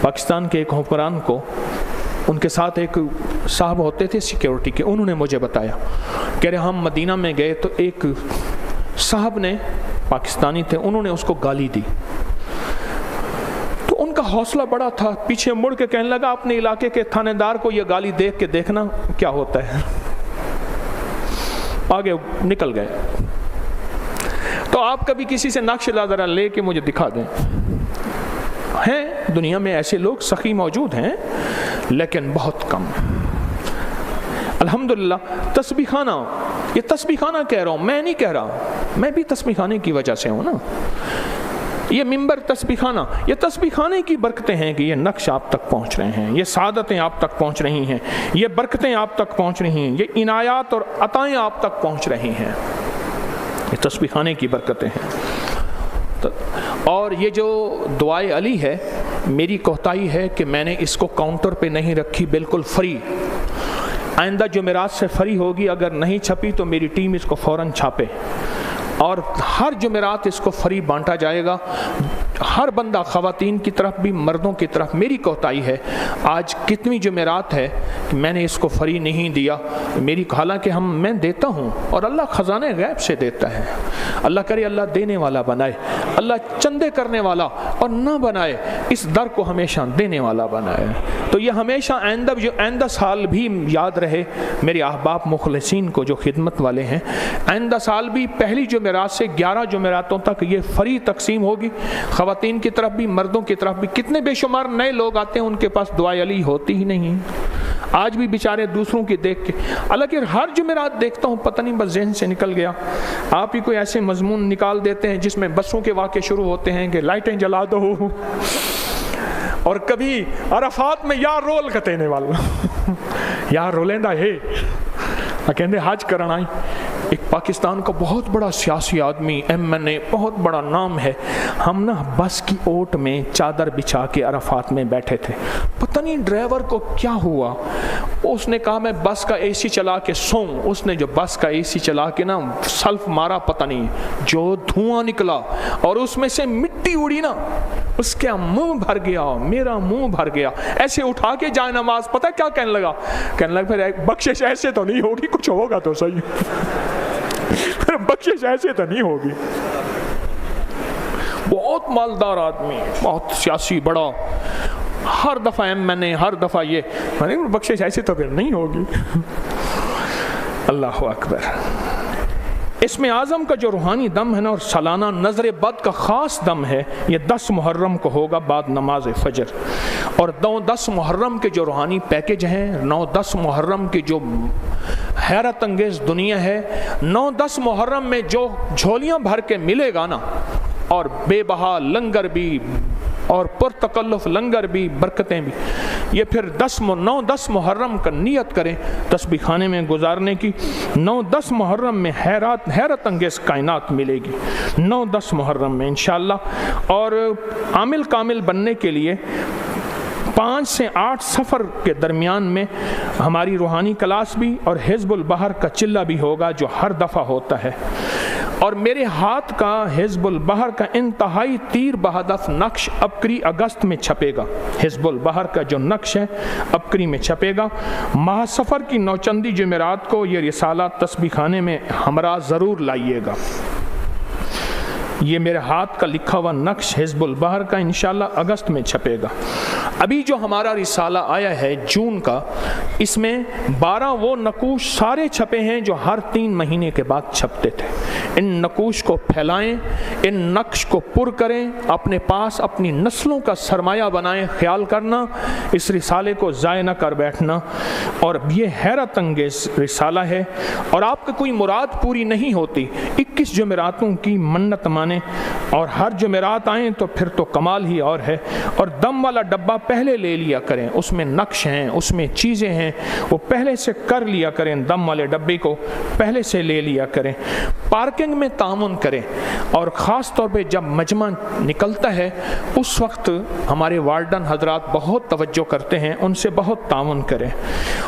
[SPEAKER 2] پاکستان کے ایک حکمران کو، ان کے ساتھ ایک صاحب ہوتے تھے سیکیورٹی کے، انہوں نے مجھے بتایا، کہہ رہے ہم مدینہ میں گئے تو ایک صاحب نے، پاکستانی تھے، انہوں نے اس کو گالی دی. تو ان کا حوصلہ بڑا تھا، پیچھے مڑ کے کہنے لگا اپنے علاقے کے تھانے دار کو یہ گالی دیکھ کے دیکھنا کیا ہوتا ہے. آگے نکل گئے. تو آپ کبھی کسی سے نقش ذرا لے کے مجھے دکھا دیں. ہیں دنیا میں ایسے لوگ سخی موجود ہیں لیکن بہت کم. الحمدللہ تسبیح خانہ، یہ تسبیح خانہ کہہ رہا ہوں، میں نہیں کہہ رہا، میں بھی تسبیح خانے کی وجہ سے ہوں نا. یہ ممبر تسبیح خانہ، یہ تسبیح خانے کی برکتیں ہیں کہ یہ نقش آپ تک پہنچ رہے ہیں، یہ سعادتیں آپ تک پہنچ رہی ہیں، یہ برکتیں آپ تک پہنچ رہی ہیں، یہ عنایات اور عطائیں آپ تک پہنچ رہی ہیں. یہ تسبیح خانے کی برکتیں ہیں. اور یہ جو دعائے علی ہے، میری کوتاہی ہے کہ میں نے اس کو کاؤنٹر پہ نہیں رکھی، بالکل فری. آئندہ جمعرات سے فری ہوگی، اگر نہیں چھپی تو میری ٹیم اس کو فوراً چھاپے، اور ہر جمعرات اس کو فری بانٹا جائے گا. ہر بندہ، خواتین کی طرف بھی مردوں کی طرف. میری کوتاہی ہے، آج کتنی جمعرات ہے کہ میں نے اس کو فری نہیں دیا. میری حالانکہ میں دیتا ہوں اور اللہ خزانے غیب سے دیتا ہے. اللہ کرے اللہ دینے والا بنائے، اللہ چندے کرنے والا اور نہ بنائے، اس در کو ہمیشہ دینے والا بنائے. تو یہ ہمیشہ آئندہ سال بھی یاد رہے میرے احباب مخلصین کو جو خدمت والے ہیں، آئندہ سال بھی پہلی جمعرات سے 11 جمعراتوں تک یہ فری تقسیم ہوگی، خواتین کی طرف بھی مردوں کی طرف بھی۔ کتنے بے شمار نئے لوگ آتے ہیں ان کے پاس دعائے علی ہوتی ہی نہیں، آج بھی بیچارے دوسروں کی دیکھ کے، حالانکہ ہر جمعرات دیکھتا ہوں، پتہ نہیں بس ذہن سے نکل گیا، آپ ہی کوئی ایسے مضمون نکال دیتے ہیں جس میں بسوں کے واقعے شروع ہوتے ہیں کہ لائٹیں جلا دو، اور کبھی عرفات میں یا رول کتنے والا یا رولندہ ہے کہندے حج کرنا آئی۔ ایک پاکستان کا بہت بڑا سیاسی آدمی MNA، بہت بڑا نام ہے، ہم نا بس کی اوٹ میں چادر بچھا کے عرفات میں بیٹھے تھے، پتہ نہیں ڈرائیور کو کیا ہوا، اس نے کہا میں بس کا AC چلا کے سوؤں، اس نے جو بس کا AC چلا کے نا سلف مارا، پتہ نہیں جو دھواں نکلا اور اس میں سے مٹی اڑی نا، اس کا منہ بھر گیا، میرا منہ بھر گیا، ایسے اٹھا کے جائے نماز، پتہ کیا کہنے لگا پھر بخشش ایسے تو نہیں ہوگی، کچھ ہوگا تو صحیح، پھر بخشش ایسے تو نہیں ہوگی۔ بہت مالدار آدمی، بہت سیاسی بڑا، ہر دفعہ MNA، ہر دفعہ یہ، بخشش ایسے تو پھر نہیں ہوگی۔ اللہ اکبر۔ اسم اعظم کا جو روحانی دم ہے نا، اور سالانہ نظر بد کا خاص دم ہے، یہ 10 محرم کو ہوگا بعد نماز فجر، اور 9-10 محرم کے جو روحانی پیکج ہیں، 9-10 محرم کی جو حیرت انگیز دنیا ہے، 9-10 محرم میں جو جھولیاں بھر کے ملے گا نا، اور بے بہا لنگر بھی اور پرتکلف لنگر بھی، برکتیں بھی، یہ پھر 9-10 محرم کا نیت کریں تسبیح خانے میں گزارنے کی۔ 9-10 محرم میں حیرت انگیز کائنات ملے گی 9-10 محرم میں انشاءاللہ۔ اور عامل کامل بننے کے لیے 5 سے 8 سفر کے درمیان میں ہماری روحانی کلاس بھی اور حزب البحر کا چلہ بھی ہوگا جو ہر دفعہ ہوتا ہے، اور میرے ہاتھ کا حزب البحر کا انتہائی تیر بہدف نقش ابکری اگست میں چھپے گا۔ حزب البحر کا جو نقش ہے ابکری میں چھپے گا۔ ماہ سفر کی نوچندی جمعرات کو یہ رسالہ تسبیح خانے میں ہمراہ ضرور لائیے گا۔ یہ میرے ہاتھ کا لکھا ہوا نقش حزب البحر کا انشاءاللہ اگست میں چھپے گا۔ ابھی جو ہمارا رسالہ آیا ہے جون کا، اس میں 12 وہ نقوش سارے چھپے ہیں جو ہر 3 مہینے کے بعد چھپتے تھے۔ ان نقوش کو پھیلائیں، ان نقش کو پر کریں، اپنے پاس اپنی نسلوں کا سرمایہ بنائیں۔ خیال کرنا اس رسالے کو ضائع نہ کر بیٹھنا، اور یہ حیرت انگیز رسالہ ہے، اور آپ کی کوئی مراد پوری نہیں ہوتی 21 جمعراتوں کی منت مانیں، اور ہر جمعرات آئیں تو پھر تو کمال ہی اور ہے۔ اور دم والا ڈبہ پہلے لے لیا کریں، اس میں نقش ہیں، اس میں چیزیں ہیں، وہ پہلے سے کر لیا کریں، دم والے ڈبے کو پہلے سے لے لیا کریں۔ پارکنگ میں تعاون کریں، اور خاص طور پہ جب مجمع نکلتا ہے اس وقت ہمارے وارڈن حضرات بہت توجہ کرتے ہیں، ان سے بہت تعاون کریں۔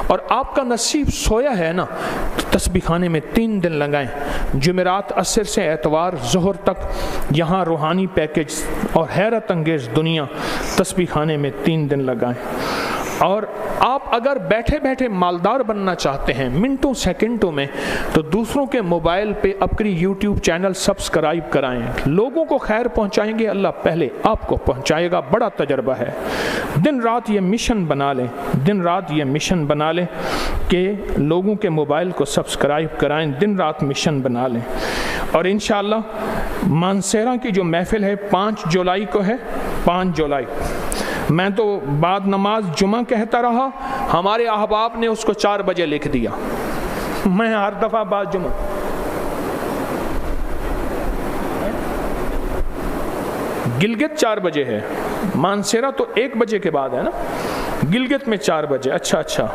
[SPEAKER 2] اور آپ کا نصیب سویا ہے نا، تسبیح خانے میں 3 دن لگائیں، جمعرات عصر سے اتوار ظہر تک، یہاں روحانی پیکج اور حیرت انگیز دنیا تسبیح خانے میں 3 دن لگائیں۔ اور آپ اگر بیٹھے بیٹھے مالدار بننا چاہتے ہیں منٹوں سیکنڈوں میں، تو دوسروں کے موبائل پہ اپنی YouTube چینل سبسکرائب کرائیں، لوگوں کو خیر پہنچائیں گے، اللہ پہلے آپ کو پہنچائے گا، بڑا تجربہ ہے۔ دن رات یہ مشن بنا لیں، دن رات یہ مشن بنا لیں کہ لوگوں کے موبائل کو سبسکرائب کرائیں، دن رات مشن بنا لیں۔ اور انشاءاللہ مانسیرا کی جو محفل ہے 5 جولائی کو ہے، 5 جولائی، میں تو بعد نماز جمعہ کہتا رہا، ہمارے احباب نے اس کو 4 بجے لکھ دیا، میں ہر دفعہ بعد جمعہ، گلگت 4 بجے ہے، مانسیرا تو 1 بجے کے بعد ہے نا، گلگت میں 4 بجے، اچھا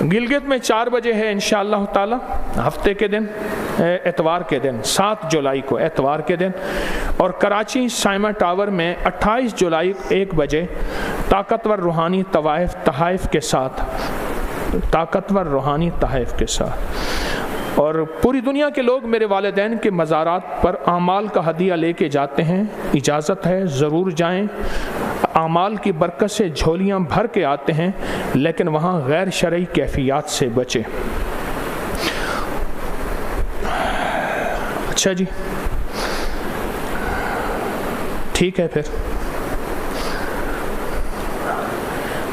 [SPEAKER 2] گلگت میں 4 بجے ہے انشاءاللہ تعالی، ہفتے کے دن، اتوار کے دن 7 جولائی کو اتوار کے دن۔ اور کراچی سائمہ ٹاور میں 28 جولائی 1 بجے طاقتور روحانی تحائف کے ساتھ، طاقتور روحانی تحائف کے ساتھ۔ اور پوری دنیا کے لوگ میرے والدین کے مزارات پر اعمال کا ہدیہ لے کے جاتے ہیں، اجازت ہے ضرور جائیں، اعمال کی برکت سے جھولیاں بھر کے آتے ہیں، لیکن وہاں غیر شرعی کیفیات سے بچیں۔ اچھا جی، ٹھیک ہے پھر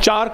[SPEAKER 2] 4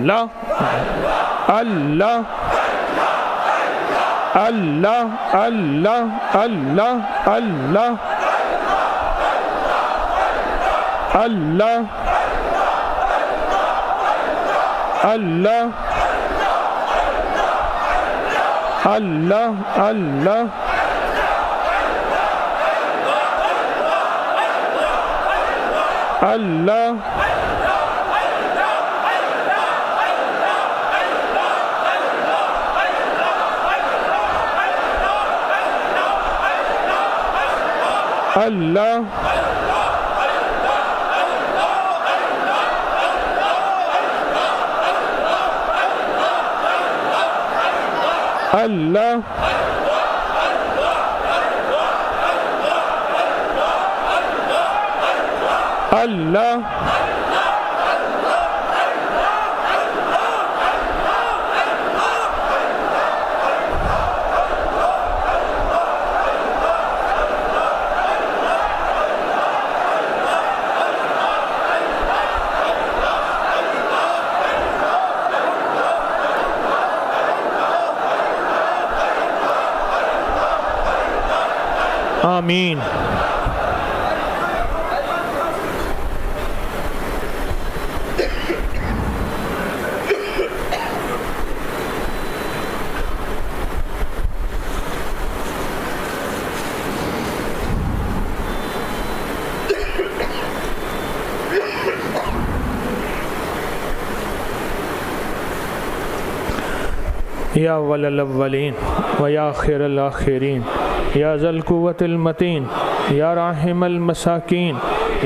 [SPEAKER 2] اللہ اللہ اللہ اللہ اللہ اللہ اللہ اللہ اللہ اللہ اللہ اللہ اللہ اللہ آمین. یا اول الاولین و یا خیر الاخرین یا ذا القوة المتین یا راحم المساکین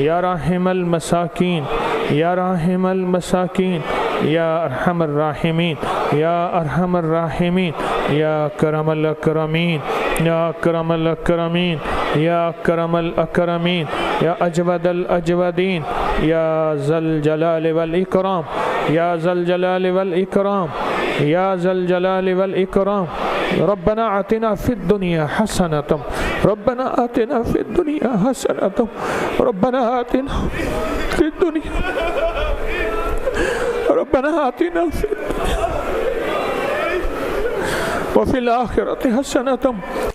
[SPEAKER 2] یا راحم المساکین یا راحم المساکین یا ارحم الراحمین یا ارحم الراحمین یا کرم الاکرمین یا کرم الاکرمین یا کرم الاکرمین یا اجود الاجودین یا ذا الجلال والاکرام یا ذا الجلال والاکرام یا ذا الجلال والاکرام. ربنا آتنا فی الدنیا حسنۃ ربنا آتنا فی الدنیا حسنۃ ربنا آتنا فی الدنیا ربنا آتنا فی الدنیا وفی الآخرة حسنۃ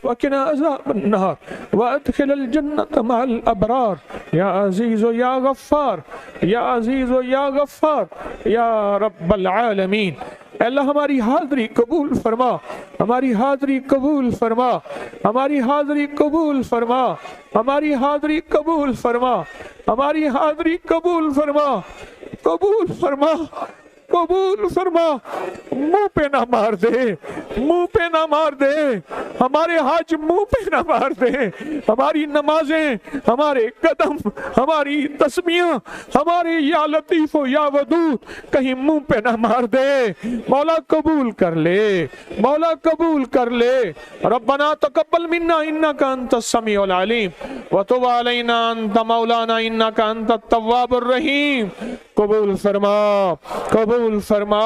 [SPEAKER 2] وقنا عذاب النار وادخل الجنة مع الابرار یا عزیز یا غفار یا عزیز یا غفار یا رب العالمین. اے اللہ ہماری حاضری قبول فرما، ہماری حاضری قبول فرما، ہماری حاضری قبول فرما، ہماری حاضری قبول فرما، ہماری حاضری قبول فرما، قبول فرما، قبول فرما. منہ پہ نہ مار دے، منہ پہ نہ مار دے، ہمارے حج منہ پہ نہ مار دے، ہماری نمازیں، ہمارے قدم، ہماری تسمیاں، ہمارے یا لطیف و یا ودود کہیں منہ پہ نہ مار دے. مولا قبول کر لے، مولا قبول کر لے. ربنا تقبل منا انک انت السمیع العلیم وتب علینا انت مولانا انک انت التواب الرحیم. قبول فرما، قبول فرما،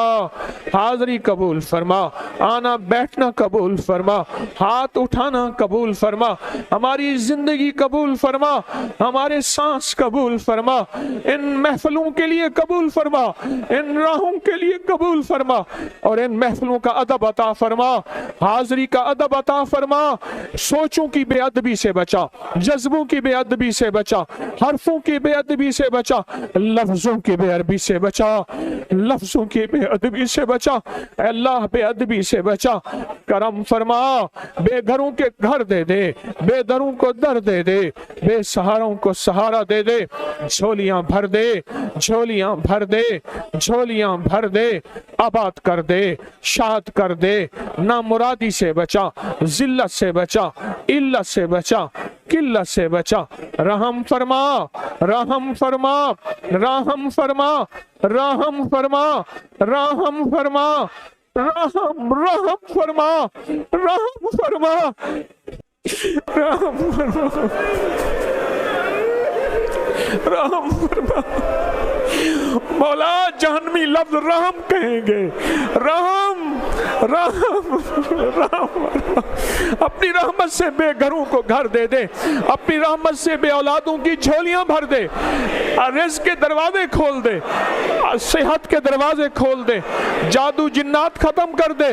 [SPEAKER 2] حاضری قبول فرما، آنا بیٹھنا قبول فرما، ہاتھ اٹھانا قبول فرما، ہماری زندگی قبول فرما، ہمارے سانس قبول فرما، ان محفلوں کے لیے قبول فرما، ان راہوں کے لیے قبول فرما، اور ان محفلوں کا ادب عطا فرما، حاضری کا ادب عطا فرما. سوچوں کی بے ادبی سے بچا، جذبوں کی بے ادبی سے بچا، حرفوں کی بے ادبی سے بچا، لفظوں کی بے عربی سے بچا، لفظوں کی بے ادبی سے بچا. اے اللہ بے ادبی سے بچا، کرم فرما. بے گھروں کے گھر دے دے، بے دروں کو در دے دے، بے سہاروں کو سہارا دے دے. جھولیاں بھر دے، جھولیاں بھر دے، جھولیاں بھر دے، آباد کر دے، شاد کر دے. نامرادی سے بچا، ذلت سے بچا، علت سے بچا، قلت سے بچا. رحم فرما، رحم فرما، رحم فرما، رحم فرما، رحم فرما، رحم فرما، رحم فرما، رحم فرما، رحم فرما. مولا جہنمی لفظ رحم کہیں گے، رحم رحم رحم. اپنی رحمت سے بے گھروں کو گھر دے دے، اپنی رحمت سے بے اولادوں کی جھولیاں بھر دے، رزق کے دروازے کھول دے، صحت کے دروازے کھول دے، جادو جنات ختم کر دے،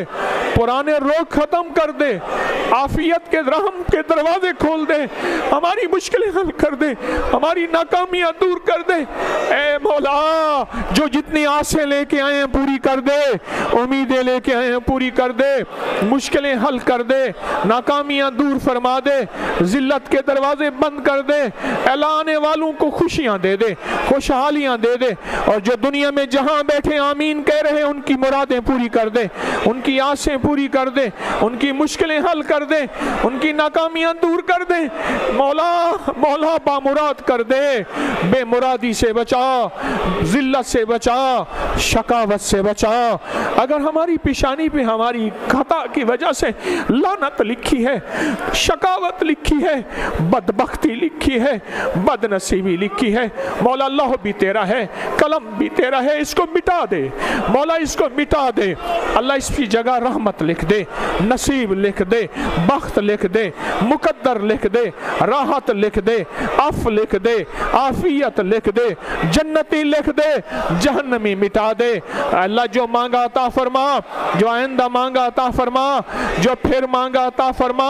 [SPEAKER 2] پرانے روگ ختم کر دے، عافیت کے رحم کے دروازے کھول دے، ہماری مشکلیں حل کر دے، ہماری ناکامیاں دور کر دے۔ اے مولا، جو جتنی آسیں لے کے آئے ہیں پوری کر دے، امیدیں لے کے آئے ہیں پوری کر دے، مشکلیں حل کر دے، ناکامیاں دور فرما دے، ذلت کے دروازے بند کر دے، اعلانے والوں کو خوشیاں دے دے، خوشحالیاں دے دے، اور جو دنیا میں جہاں بیٹھے آمین کہہ رہے ان کی مرادیں پوری کر دے، ان کی آسیں پوری کر دے، ان کی مشکلیں حل کر دے، ان کی ناکامیاں دور کر دے۔ مولا مولا بامراد کر دے، بے مرادی سے بچا، ذلت سے بچا، شقاوت سے بچا۔ اگر ہماری پیشانی پہ ہماری خطا کی وجہ سے لعنت لکھی ہے، شقاوت لکھی ہے، بدبختی لکھی ہے، بد نصیبی لکھی ہے، مولا اللہ بھی تیرا ہے، قلم بھی تیرا ہے، اس کو مٹا دے مولا، اس کو مٹا دے اللہ، اس کی جگہ رحمت لکھ دے، نصیب لکھ دے، بخت لکھ دے، مقدر لکھ دے، راحت لکھ دے، عفو لکھ دے، عافیت لکھ دے، جنتی لکھ دے، جہنمی مٹا دے۔ اللہ جو مانگا عطا فرما، جو آئندہ مانگا عطا فرما، جو پھر مانگا عطا فرما،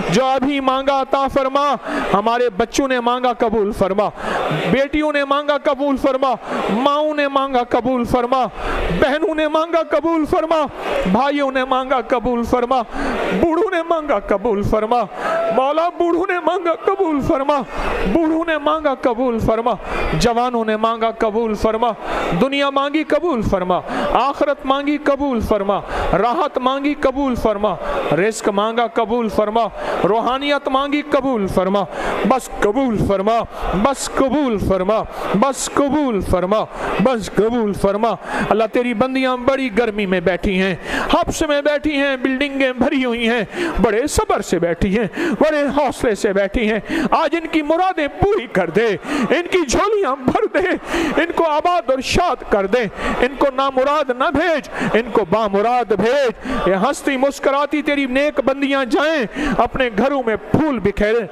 [SPEAKER 2] جو ابھی مانگا عطا فرما، ہمارے بچوں نے مانگا قبول فرما، بیٹیوں نے مانگا قبول فرما، ماؤں نے مانگا قبول فرما، بہنوں نے مانگا قبول فرما، بھائیوں نے مانگا قبول فرما، بوڑھوں نے مانگا قبول فرما، مولا بوڑھوں نے مانگا قبول فرما، بوڑھوں نے مانگا قبول فرما، جوانوں نے مانگا قبول فرما، دنیا مانگی قبول فرما، آخرت مانگی قبول فرما، راحت مانگی قبول فرما، رزق مانگا قبول فرما، روحانیت مانگی قبول فرما، بس قبول فرما، بس قبول فرما، بس قبول فرما، بس قبول فرما۔ اللہ تیری بندیاں بڑی گرمی میں بیٹھی ہیں، حبس میں بیٹھی ہیں، بلڈنگیں بھری ہوئی ہیں، بڑے صبر سے بیٹھی ہیں، بڑے حوصلے سے بیٹھی ہیں، آج ان کی مرادیں پوری کر دے، ان کی جھولیاں بھر دے، ان کو آباد اور شاد کر دے، ان کو نامراد نہ بھیج، ان کو بامراد بھیج۔ یہ ہنستی مسکراتی تیری نیک بندیاں جائیں اپنے گھروں میں پھول بکھیریں،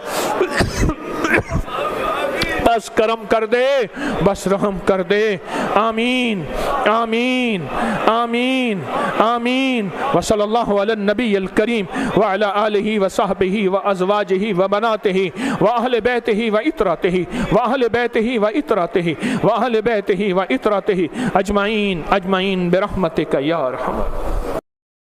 [SPEAKER 2] بس کرم کر دے، بس رحم کر دے۔ آمین آمین آمین آمین۔ وصلی اللہ علی النبی الکریم وعلی آلہ وصحبہ وازواجہ وبناتہ واہل بیتہ وعطرتہ واہل بیتہ وعطرتہ واہل بیتہ وعطرتہ اجمعین اجمعین برحمتک یا ارحم۔